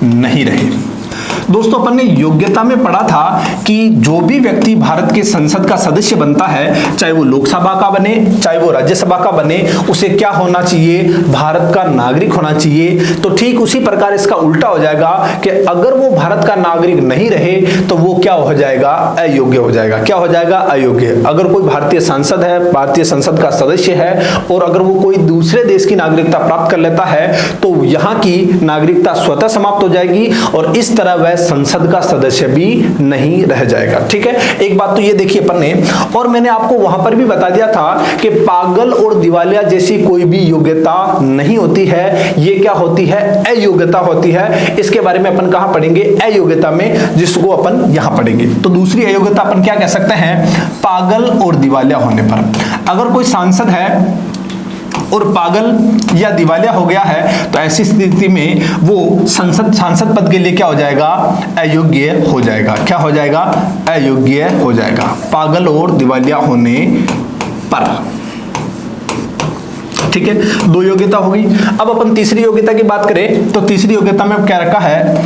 नहीं रहे। दोस्तों अपन ने योग्यता में पढ़ा था कि जो भी व्यक्ति भारत के संसद का सदस्य बनता है, चाहे वो लोकसभा का बने चाहे वो राज्यसभा का बने, उसे क्या होना चाहिए? भारत का नागरिक होना चाहिए। तो ठीक उसी प्रकार इसका उल्टा हो जाएगा कि अगर वो भारत का नागरिक नहीं रहे तो वो क्या हो जाएगा? अयोग्य हो जाएगा। क्या हो जाएगा? अयोग्य। अगर कोई भारतीय सांसद है, भारतीय संसद का सदस्य है, और अगर वो कोई दूसरे देश की नागरिकता प्राप्त कर लेता है तो यहाँ की नागरिकता स्वतः समाप्त हो जाएगी और इस तरह वह संसद का सदस्य भी नहीं रह जाएगा। ठीक है, एक बात तो ये देखिए अपन ने, और मैंने आपको वहां पर भी बता दिया था कि पागल और दिवालिया जैसी कोई भी योग्यता नहीं होती है, ये क्या होती है? अयोग्यता होती है। इसके बारे में अपन कहां पढ़ेंगे? अयोग्यता में, जिसको अपन यहां पढ़ेंगे। तो दूसरी अयोग्यता अपन क्या कह सकते हैं? पागल और दिवालिया होने पर। अगर कोई सांसद है और पागल या दिवालिया हो गया है तो ऐसी स्थिति में वो सांसद पद के लिए क्या हो जाएगा? अयोग्य हो जाएगा। क्या हो जाएगा? अयोग्य हो जाएगा, पागल और दिवालिया होने पर। ठीक है, 2 योग्यता होगी। अब अपन तीसरी योग्यता की बात करें तो तीसरी योग्यता में क्या रखा है?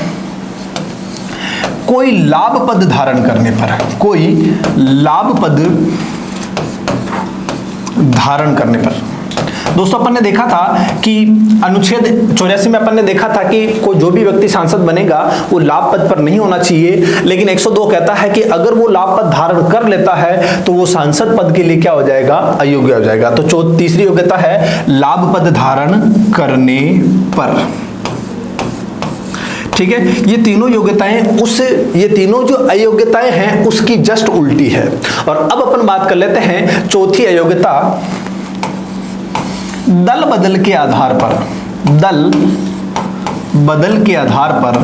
कोई लाभ पद धारण करने पर, कोई लाभ पद धारण करने पर। दोस्तों अपन ने देखा था कि अनुच्छेद 84 में अपन ने देखा था कि कोई जो भी व्यक्ति सांसद बनेगा वो लाभ पद पर नहीं होना चाहिए, लेकिन 102 कहता है कि अगर वो लाभ पद धारण कर लेता है तो वो सांसद पद के लिए क्या हो जाएगा? अयोग्य हो जाएगा। तो तीसरी योग्यता है लाभ पद धारण करने पर। ठीक है, ये तीनों योग्यताएं ये तीनों जो अयोग्यताएं हैं उसकी जस्ट उल्टी है। और अब अपन बात कर लेते हैं चौथी अयोग्यता, दल बदल के आधार पर। दल बदल के आधार पर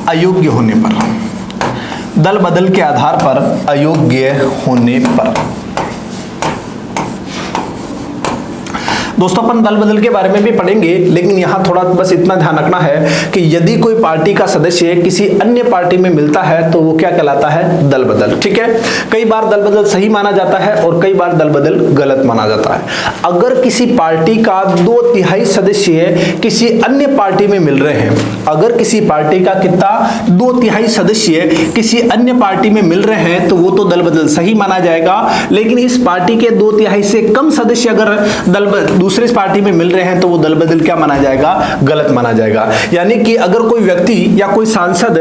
अयोग्य होने पर, दल बदल के आधार पर अयोग्य होने पर। दोस्तों अपन दल बदल के बारे में भी पढ़ेंगे, लेकिन यहां थोड़ा बस इतना ध्यान रखना है कि यदि कोई पार्टी का सदस्य किसी अन्य पार्टी में मिलता है तो वो क्या कहलाता है? दल बदल। ठीक है, कई बार दल बदल सही माना जाता है और कई बार दल बदल गलत माना जाता है। अगर किसी पार्टी का 2/3 सदस्य किसी अन्य पार्टी में मिल रहे हैं, अगर किसी पार्टी का कितना 2/3 सदस्य किसी अन्य पार्टी में मिल रहे हैं तो वो तो दल बदल सही माना जाएगा। लेकिन इस पार्टी के 2/3 से कम सदस्य अगर दूसरे पार्टी में मिल रहे हैं तो वो दल बदल क्या माना जाएगा? गलत माना जाएगा। यानी कि अगर कोई व्यक्ति या कोई सांसद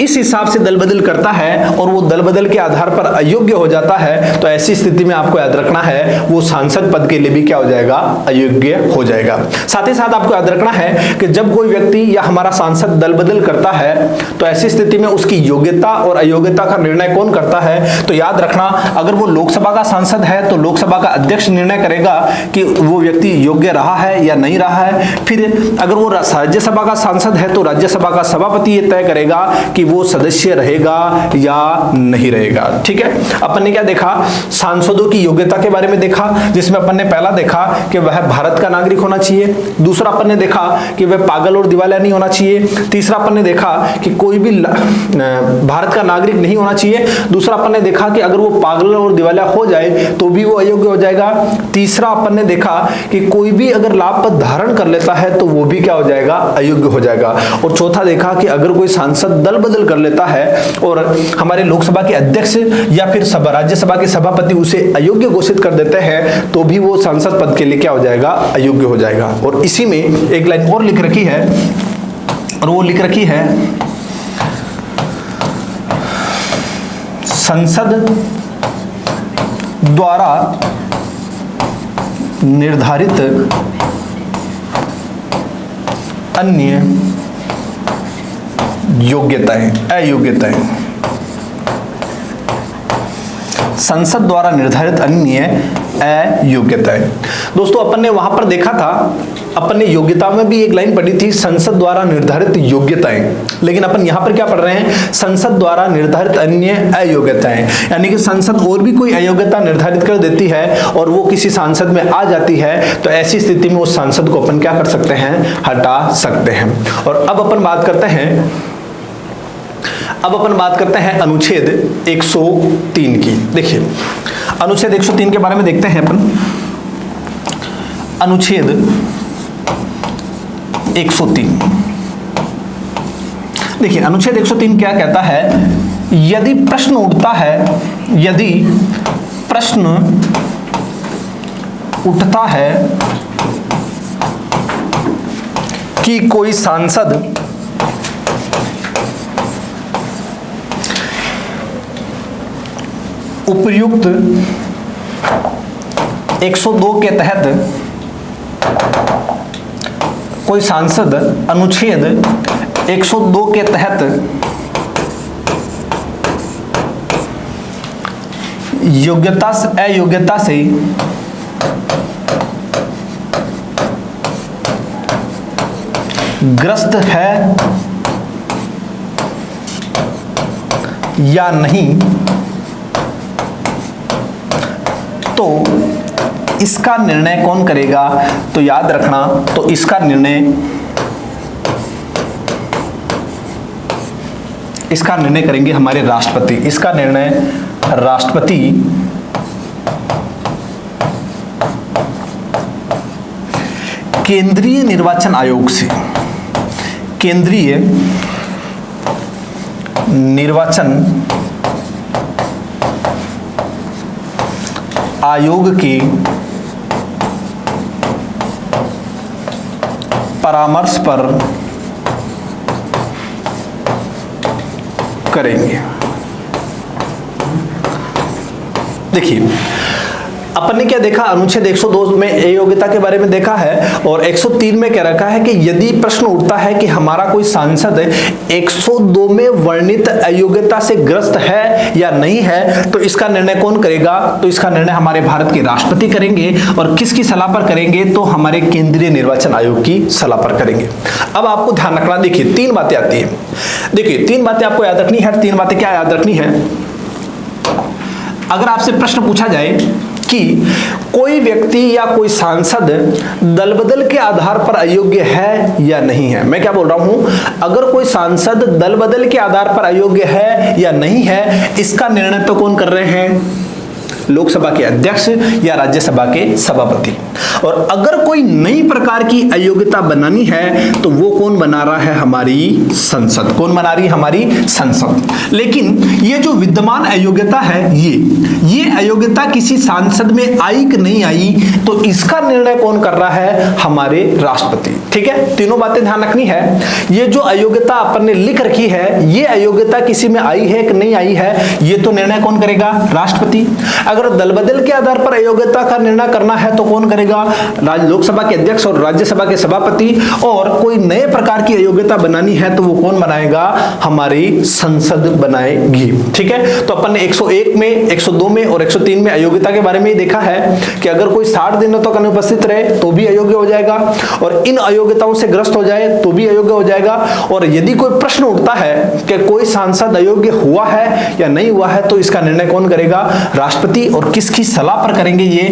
इस हिसाब से दल बदल करता है और वो दल बदल के आधार पर अयोग्य हो जाता है तो ऐसी स्थिति में आपको याद रखना है वो सांसद पद के लिए भी क्या हो जाएगा? अयोग्य हो जाएगा। साथ ही साथ आपको याद रखना है कि जब कोई व्यक्ति या हमारा सांसद दल बदल करता है तो ऐसी स्थिति में उसकी योग्यता और अयोग्यता का निर्णय कौन करता है? तो याद रखना, अगर वो लोकसभा का सांसद है तो लोकसभा का अध्यक्ष निर्णय करेगा कि वो व्यक्ति योग्य रहा है या नहीं रहा है। फिर अगर वो राज्यसभा का सांसद है तो राज्यसभा का सभापति ये तय करेगा कि वो सदस्य रहेगा या नहीं रहेगा। ठीक है, अपन ने क्या देखा? सांसदों की योग्यता के बारे में देखा, जिसमें अपन ने पहला देखा कि वह भारत का नागरिक होना चाहिए। दूसरा अपन ने देखा कि वह पागल और दिवालिया नहीं होना चाहिए। तीसरा अपन ने देखा कि कोई भी भारत का नागरिक नहीं होना चाहिए। दूसरा अपन ने देखा कि अगर वो पागल और दिवालिया हो जाए तो भी वो अयोग्य हो जाएगा। तीसरा अपन ने देखा कि कोई भी अगर लाभ पद धारण कर लेता है तो वो भी क्या हो जाएगा? अयोग्य हो जाएगा। और चौथा देखा कि अगर कोई सांसद दल बदल बदल कर लेता है और हमारे लोकसभा के अध्यक्ष या फिर राज्यसभा के सभापति उसे अयोग्य घोषित कर देते हैं, तो भी वो सांसद पद के लिए क्या हो जाएगा, अयोग्य हो जाएगा। और इसी में एक लाइन और लिख रखी है, और वो लिख रखी है, संसद द्वारा निर्धारित अन्य योग्यताएं, अयोग्यताएं, संसद द्वारा निर्धारित अन्य अयोग्यताएं। दोस्तों अपन ने वहां पर देखा था, अपन ने योग्यता में भी एक लाइन पढ़ी थी, संसद द्वारा निर्धारित योग्यताएं, लेकिन अपन यहां पर क्या पढ़ रहे हैं, संसद द्वारा निर्धारित अन्य अयोग्यताएं। यानी कि संसद और भी कोई अयोग्यता निर्धारित कर देती है और वो किसी सांसद में आ जाती है, तो ऐसी स्थिति में उस सांसद को अपन क्या कर सकते हैं, हटा सकते हैं। और अब अपन बात करते हैं अनुच्छेद 103 की। देखिए अनुच्छेद 103 के बारे में देखते हैं अपन। अनुच्छेद 103, देखिए अनुच्छेद 103 क्या कहता है, यदि प्रश्न उठता है कि कोई सांसद उपयुक्त 102 के तहत, कोई सांसद अनुच्छेद 102 के तहत योग्यता अयोग्यता से ग्रस्त है या नहीं, तो इसका निर्णय कौन करेगा, तो याद रखना, तो इसका निर्णय करेंगे हमारे राष्ट्रपति। इसका निर्णय राष्ट्रपति केंद्रीय निर्वाचन आयोग से, केंद्रीय निर्वाचन आयोग के परामर्श पर करेंगे। देखिए अपन ने क्या देखा, अनुच्छेद 102 में अयोग्यता के बारे में देखा है, और 103 में कह रखा है कि यदि प्रश्न उठता है कि हमारा कोई सांसद 102 में वर्णित अयोग्यता से ग्रस्त है या नहीं है, तो इसका निर्णय कौन करेगा, तो इसका निर्णय हमारे भारत के राष्ट्रपति करेंगे। और किसकी सलाह पर करेंगे, तो हमारे केंद्रीय निर्वाचन आयोग की सलाह पर करेंगे। अब आपको ध्यान रखना, देखिए 3 बातें आती है, देखिए 3 बातें आपको याद रखनी है। 3 बातें क्या याद रखनी है, अगर आपसे प्रश्न पूछा जाए कि कोई व्यक्ति या कोई सांसद दलबदल के आधार पर अयोग्य है या नहीं है, मैं क्या बोल रहा हूं, अगर कोई सांसद दलबदल के आधार पर अयोग्य है या नहीं है, इसका निर्णय तो कौन कर रहे हैं, लोकसभा के अध्यक्ष या राज्यसभा के सभापति। और अगर कोई नई प्रकार की अयोग्यता बनानी है तो वो कौन बना रहा है, हमारी संसद। कौन बना रही है, हमारी संसद। लेकिन ये जो विद्यमान अयोग्यता है, ये अयोग्यता किसी सांसद में आई कि नहीं आई, तो इसका निर्णय कौन कर रहा है, हमारे राष्ट्रपति। ठीक है, तीनों बातें ध्यान रखनी है। ये जो अयोग्यता अपन ने लिख रखी है, ये अयोग्यता किसी में आई है कि नहीं आई है, ये तो निर्णय कौन करेगा, राष्ट्रपति। अगर दलबदल के आधार पर अयोग्यता का निर्णय करना है तो कौन करेगा, लोकसभा के अध्यक्ष और राज्यसभा के सभापति। और कोई नए प्रकार की अयोग्यता बनानी है तो वो कौन बनाएगा, हमारी संसद बनाएगी। ठीक है, तो अपन ने 101 में, 102 में और 103 में अयोग्यता के बारे में ही देखा है कि अगर कोई 60 दिनों तक अनुपस्थित रहे तो भी अयोग्य हो जाएगा, और इन अयोग्यताओं से ग्रस्त हो जाए तो भी अयोग्य हो जाएगा। और यदि कोई प्रश्न उठता है कि कोई सांसद अयोग्य हुआ है या नहीं हुआ है, तो इसका निर्णय कौन करेगा, राष्ट्रपति। और किसकी सलाह पर करेंगे, ये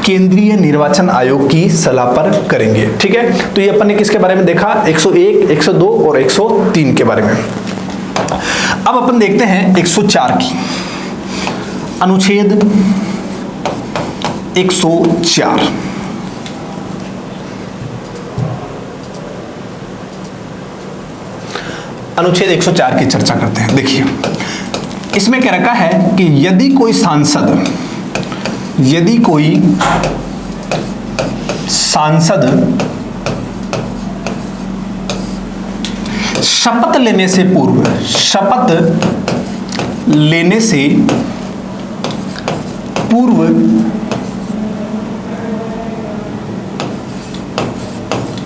केंद्रीय निर्वाचन आयोग की सलाह पर करेंगे। ठीक है, तो ये अपन ने किसके बारे में देखा, 101, 102 और 103 के बारे में। अब अपन देखते हैं 104 की, अनुच्छेद 104। अनुच्छेद 104 की चर्चा करते हैं। देखिए इसमें क्या रखा है कि यदि कोई सांसद शपथ लेने से पूर्व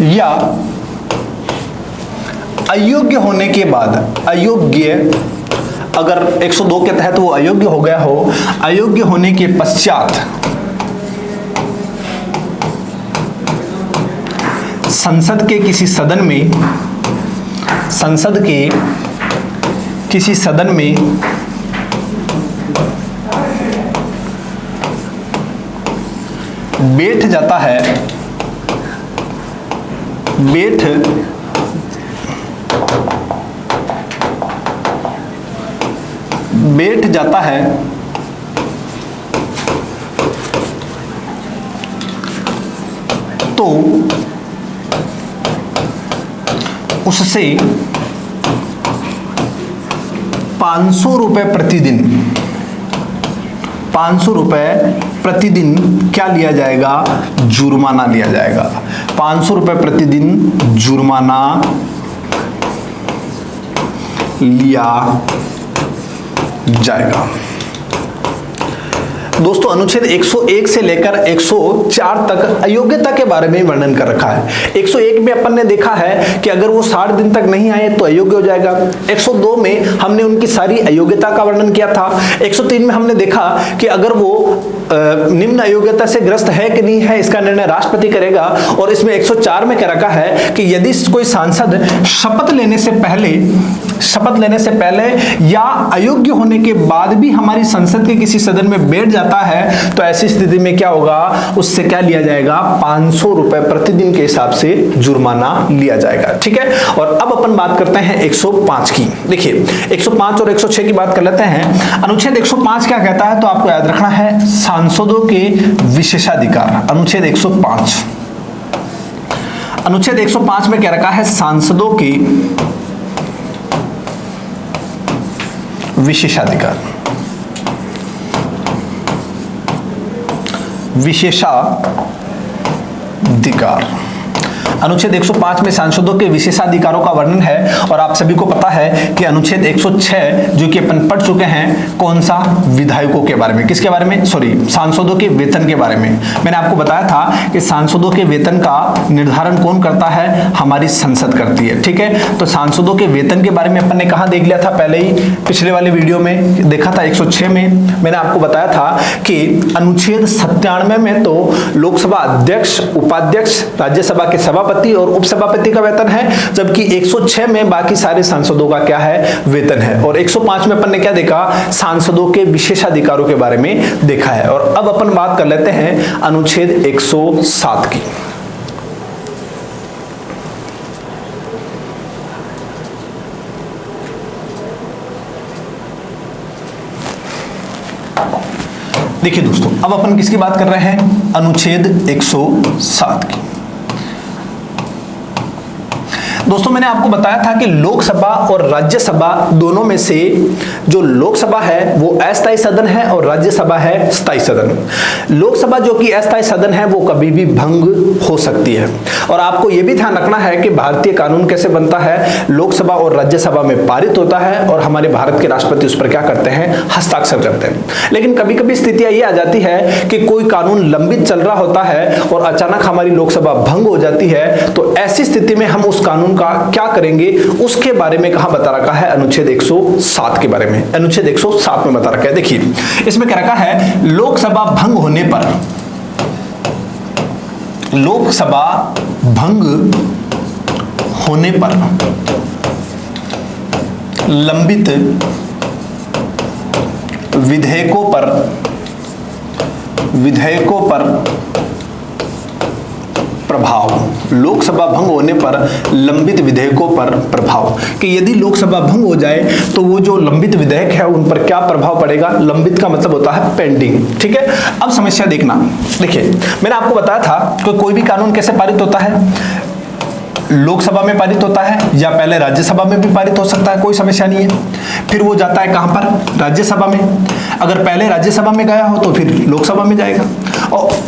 या अयोग्य होने के बाद, अगर 102 के तहत वो अयोग्य हो गया हो, अयोग्य होने के पश्चात संसद के किसी सदन में बैठ जाता है, तो उससे 500 रुपए प्रतिदिन क्या लिया जाएगा? जुर्माना लिया जाएगा। 500 रुपए प्रतिदिन जुर्माना लिया जाएगा। दोस्तों अनुच्छेद 101 से लेकर 104 तक अयोग्यता के बारे में वर्णन कर रखा है। 101 में अपन ने देखा है कि अगर वो 60 दिन तक नहीं आए तो अयोग्य हो जाएगा। 102 में हमने उनकी सारी अयोग्यता का वर्णन किया था। 103 में हमने देखा कि अगर वो निम्न अयोग्यता से ग्रस्त है कि नहीं है इसका निर्णय राष्ट्रपति करेगा। और इसमें 104 में क्या रखा है कि यदि कोई सांसद शपथ लेने से पहले या अयोग्य होने के बाद भी हमारी संसद के किसी सदन में बैठ जाता है तो ऐसी स्थिति में क्या होगा? उससे क्या लिया जाएगा? 500 रुपए प्रतिदिन के हिसाब से जुर्माना लिया जाएगा। ठीक है। और अब अपन बात करते हैं 105 की। देखिए 105 और 106 की बात कर लेते हैं। अनुच्छेद 105 क्या कहता है तो आपको याद रखना है, सांसदों के विशेषाधिकार। अनुच्छेद 105 में क्या रखा है? सांसदों के विशेषाधिकार। अनुच्छेद 105 में सांसदों के विशेषाधिकारों का वर्णन है। और आप सभी को पता है कि अनुच्छेद 106 जो कि अपन पढ़ चुके हैं, कौन सा? विधायकों के बारे में। किसके बारे में? सांसदों के वेतन के बारे में। मैंने आपको बताया था कि सांसदों के वेतन का निर्धारण कौन करता है? हमारी संसद करती है। ठीक है। तो सांसदों के वेतन के बारे में अपन ने कहा देख लिया था, पहले ही पिछले वाले वीडियो में देखा था। 106 में मैंने आपको बताया था कि अनुच्छेद 97 में तो लोकसभा अध्यक्ष, उपाध्यक्ष, राज्यसभा के सभापति और उपसभापति का वेतन है, जबकि 106 में बाकी सारे सांसदों का क्या है? वेतन है। और 105 में अपन ने क्या देखा? सांसदों के विशेषाधिकारों के बारे में देखा है। और अब अपन बात कर लेते हैं अनुच्छेद 107 की। देखिए दोस्तों, अब अपन किसकी बात कर रहे हैं? अनुच्छेद 107 की। दोस्तों मैंने आपको बताया था कि लोकसभा और राज्यसभा दोनों में से जो लोकसभा है वो अस्थायी सदन है और राज्यसभा है स्थायी सदन। लोकसभा जो कि अस्थायी सदन है वो कभी भी भंग हो सकती है। और आपको यह भी ध्यान रखना है कि भारतीय कानून कैसे बनता है? लोकसभा और राज्यसभा में पारित होता है और हमारे भारत के राष्ट्रपति उस पर क्या करते हैं? हस्ताक्षर करते हैं। लेकिन कभी कभी स्थितियां ये आ जाती है कि कोई कानून लंबित चल रहा होता है और अचानक हमारी लोकसभा भंग हो जाती है, तो ऐसी स्थिति में हम उस कानून का क्या करेंगे उसके बारे में कहां बता रखा है? अनुच्छेद 107 के बारे में। अनुच्छेद 107 में बता रखा है। देखिए इसमें क्या रखा है? लोकसभा भंग होने पर लंबित विधेयकों पर प्रभाव। लोकसभा भंग होने पर लंबित विधेयकों पर प्रभाव, कि यदि लोकसभा भंग हो जाए तो वो जो लंबित विधेयक है उन पर क्या प्रभाव पड़ेगा? लंबित का मतलब होता है पेंडिंग। ठीक है। अब समस्या देखना। देखिए मैंने आपको बताया था कि कोई भी कानून कैसे पारित होता है? लोकसभा में पारित होता है या पहले राज्यसभा में भी पारित हो सकता है, कोई समस्या नहीं है। फिर वो जाता है कहां पर, राज्यसभा में। अगर पहले राज्यसभा में गया हो तो फिर लोकसभा में जाएगा।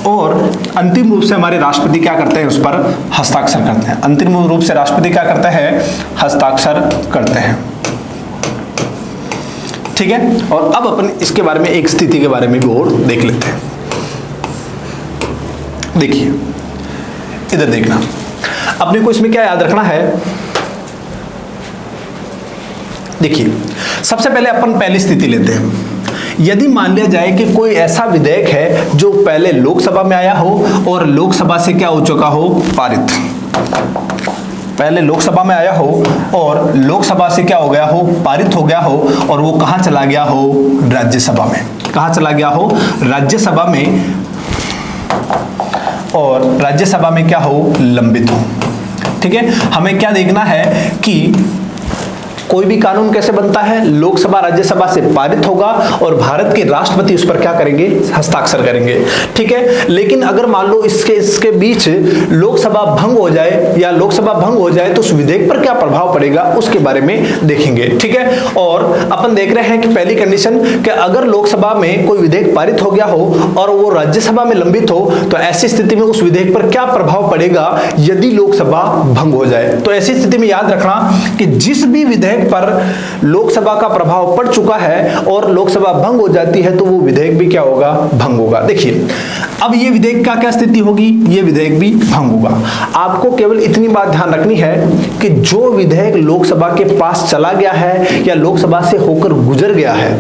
और अंतिम रूप से हमारे राष्ट्रपति क्या करते हैं, उस पर हस्ताक्षर करते हैं। अंतिम रूप से राष्ट्रपति क्या करते हैं, हस्ताक्षर करते हैं। ठीक है, और अब अपन इसके बारे में एक स्थिति के बारे में भी और देख लेते हैं। देखिए इधर देखना, अपने को इसमें क्या याद रखना है। देखिए सबसे पहले अपन पहली स्थिति लेते हैं। यदि मान लिया जाए कि कोई ऐसा विधेयक है जो पहले लोकसभा में आया हो और लोकसभा से क्या हो चुका हो, पारित। पहले लोकसभा में आया हो और लोकसभा से क्या हो गया हो, पारित हो गया हो, और वो कहां चला गया हो, राज्यसभा में। कहां चला गया हो, राज्यसभा में, और राज्यसभा में क्या हो, लंबित हो। ठीक है, हमें क्या देखना है कि कोई भी कानून कैसे बनता है, लोकसभा राज्यसभा से पारित होगा और भारत के राष्ट्रपति उस पर क्या करेंगे, हस्ताक्षर करेंगे। ठीक है, लेकिन अगर मान लो इसके बीच लोकसभा भंग हो जाए या लोकसभा भंग हो जाए तो उस विधेयक पर क्या प्रभाव पड़ेगा, उसके बारे में देखेंगे। ठीक है, और अपन देख रहे हैं कि पहली कंडीशन कि अगर लोकसभा में कोई विधेयक पारित हो गया हो और वो राज्यसभा में लंबित हो तो ऐसी स्थिति में उस विधेयक पर क्या प्रभाव पड़ेगा यदि लोकसभा भंग हो जाए। तो ऐसी स्थिति में याद रखना कि जिस भी विधेयक पर लोकसभा का प्रभाव पड़ चुका है और लोकसभा भंग हो जाती है तो वो विधेयक भी क्या होगा, भंग होगा। देखिए अब ये विधेयक का क्या स्थिति होगी, ये विधेयक भी भंग होगा। आपको केवल इतनी बात ध्यान रखनी है कि जो विधेयक लोकसभा के पास चला गया है या लोकसभा से होकर गुजर गया है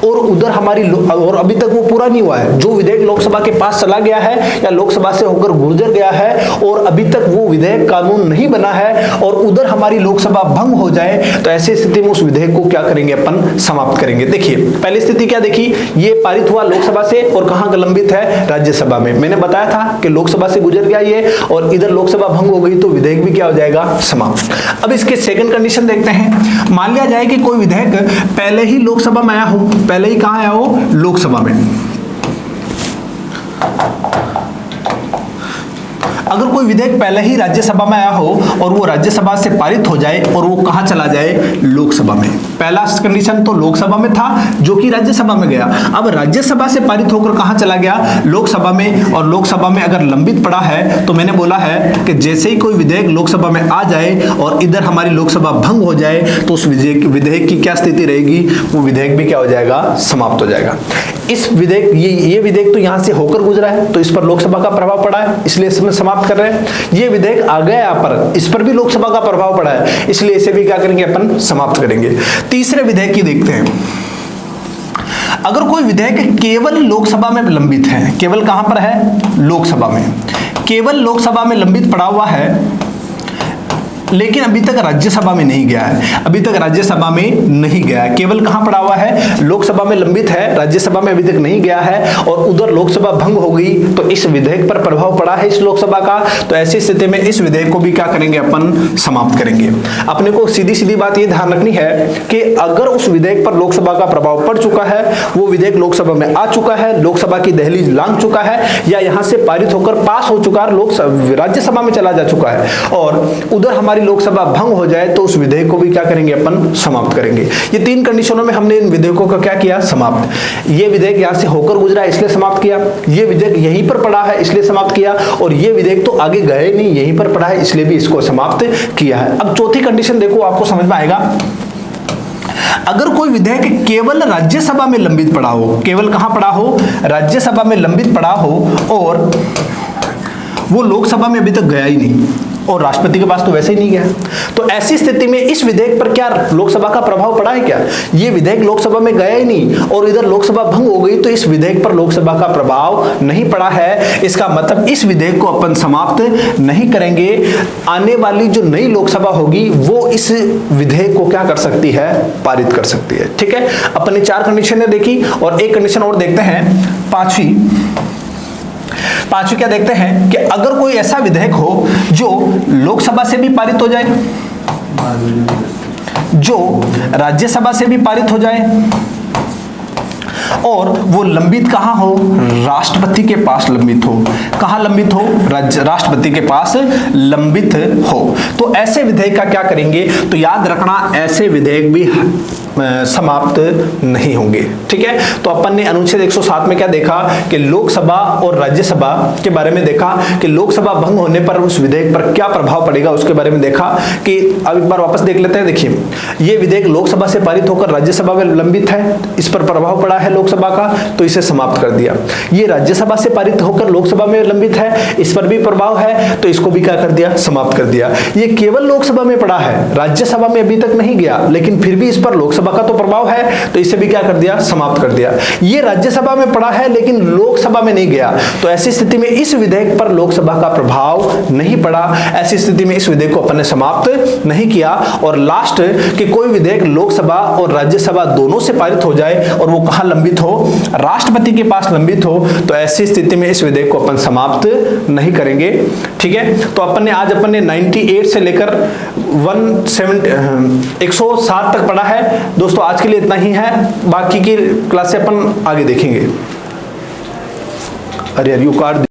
और उधर और अभी तक वो पूरा नहीं हुआ है, जो विधेयक लोकसभा के पास चला गया है या लोकसभा से होकर गुजर गया है और अभी तक वो विधेयक कानून नहीं बना है और उधर हमारी लोकसभा भंग हो जाए तो ऐसी स्थिति में उस विधेयक को क्या करेंगे, अपन समाप्त करेंगे। देखिए पहली स्थिति क्या देखी, ये पारित हुआ लोकसभा से और कहां लंबित है, राज्यसभा में। मैंने बताया था कि लोकसभा से गुजर गया ये और इधर लोकसभा भंग हो गई तो विधेयक भी क्या हो जाएगा, समाप्त। अब इसके सेकंड कंडीशन देखते हैं। मान लिया जाए कि कोई विधेयक पहले ही लोकसभा में आया हो, पहले ही कहां आया हो, लोकसभा में। अगर कोई विधेयक पहले ही राज्यसभा में आया हो और वो राज्यसभा से पारित हो जाए और वो कहां चला जाए, लोकसभा में। पहला कंडीशन तो लोकसभा में था जो कि राज्यसभा में गया, अब राज्यसभा से पारित होकर कहां चला गया, लोकसभा में। और लोकसभा में अगर लंबित पड़ा है तो मैंने बोला है कि जैसे ही कोई विधेयक लोकसभा में आ जाए और इधर हमारी लोकसभा भंग हो जाए तो उस विधेयक की क्या स्थिति रहेगी, वो विधेयक भी क्या हो जाएगा, समाप्त हो जाएगा। इस विधेयक ये विधेयक तो यहां से होकर गुजरा है तो इस पर लोकसभा का प्रभाव पड़ा है इसलिए इसमें समाप्त कर रहे हैं। ये विधेयक आ गया यहाँ पर, इस पर भी लोकसभा का प्रभाव पड़ा है इसलिए इसे भी क्या करेंगे, अपन समाप्त करेंगे। तीसरे विधेयक की देखते हैं। अगर कोई विधेयक केवल लोकसभा में लंबित है, केवल कहां पर है, लोकसभा में, केवल लोकसभा में लंबित पड़ा हुआ है लेकिन अभी तक राज्यसभा में नहीं गया है, अभी तक राज्यसभा में नहीं गया है, केवल कहां पड़ा हुआ है, लोकसभा में लंबित है, राज्यसभा में अभी तक नहीं गया है और उधर लोकसभा भंग हो गई तो इस विधेयक पर प्रभाव पड़ा है इस लोकसभा का, तो ऐसी स्थिति में इस विधेयक को भी क्या करेंगे, अपन समाप्त करेंगे। अपने को सीधी सीधी बात ये ध्यान रखनी है कि अगर उस विधेयक पर लोकसभा का प्रभाव पड़ चुका है, वो विधेयक लोकसभा में आ चुका है, लोकसभा की दहलीज लांघ चुका है या यहां से पारित होकर पास हो चुका है, राज्यसभा में चला जा चुका है और उधर हमारी लोकसभा भंग हो जाए तो उस विधेयक को भी क्या करेंगे, अपन समाप्त करेंगे। ये तीन कंडीशनों में हमने इन विधेयकों का क्या किया, समाप्त। ये विधेयक यहां से होकर गुजरा है इसलिए समाप्त किया, ये विधेयक यहीं पर पड़ा है इसलिए समाप्त किया और ये विधेयक तो आगे गए नहीं, यहीं पर पड़ा है इसलिए भी इसको समाप्त किया है। अब चौथी कंडीशन देखो, आपको समझ में आएगा। अगर कोई विधेयक केवल राज्यसभा में लंबित पड़ा हो, केवल कहां पड़ा हो, राज्यसभा में लंबित पड़ा हो और वो लोकसभा में अभी तक गया ही नहीं और राष्ट्रपति के पास तो वैसे ही नहीं गया, तो ऐसी स्थिति में इस विधेयक पर क्या लोकसभा का प्रभाव पड़ा है क्या, ये विधेयक लोकसभा में गया ही नहीं और इधर लोकसभा भंग हो गई तो इस विधेयक पर लोकसभा का प्रभाव नहीं पड़ा है। इसका मतलब इस विधेयक को अपन समाप्त नहीं करेंगे। आने वाली जो नई लोकसभा होगी वो इस विधेयक को क्या कर सकती है, पारित कर सकती है। ठीक है, अपन ने 4 कंडीशनें देखी और एक कंडीशन और देखते हैं, पांचवी क्या देखते हैं कि अगर कोई ऐसा विधेयक हो जो लोकसभा से भी पारित हो जाए, जो राज्यसभा से भी पारित हो जाए और वो लंबित कहाँ हो, राष्ट्रपति के पास लंबित हो। कहाँ लंबित हो, राष्ट्रपति के पास लंबित हो। तो ऐसे विधेयक का क्या करेंगे, तो याद रखना ऐसे विधेयक भी समाप्त नहीं होंगे। ठीक है, तो अपन ने अनुच्छेद 107 में क्या देखा कि लोकसभा और राज्यसभा के बारे में देखा कि लोकसभा भंग होने पर उस विधेयक पर क्या प्रभाव पड़ेगा, उसके बारे में देखा कि अब एक बार वापस देख लेते हैं। देखिए, ये विधेयक लोकसभा से पारित होकर राज्यसभा में लंबित है, इस पर प्रभाव पड़ा है लोकसभा का, तो इसे समाप्त कर दिया। ये राज्यसभा से पारित होकर लोकसभा में लंबित है, इस पर भी प्रभाव है, तो इसको भी क्या कर दिया, समाप्त कर दिया। ये केवल लोकसभा में पड़ा है, राज्यसभा में अभी तक नहीं गया, लेकिन फिर भी इस पर लोकसभा का तो प्रभाव है, तो इसे भी क्या कर दिया, समाप्त कर दिया। ये राज्यसभा में पड़ा है लेकिन लोकसभा में नहीं गया, तो ऐसी स्थिति में इस विधेयक पर लोकसभा का प्रभाव नहीं पड़ा। ऐसी स्थिति में इस विधेयक को अपन ने समाप्त नहीं किया। और लास्ट कि कोई विधेयक लोकसभा और राज्यसभा दोनों से पारित हो जाए और वो कहां लंबित हो, राष्ट्रपति के पास लंबित हो, तो ऐसी स्थिति में इस विधेयक को अपन समाप्त नहीं करेंगे। ठीक है, तो अपन ने 98 से लेकर 107 तक पढ़ा है। दोस्तों आज के लिए इतना ही है, बाकी की क्लास से अपन आगे देखेंगे। अरे यार यू कार्ड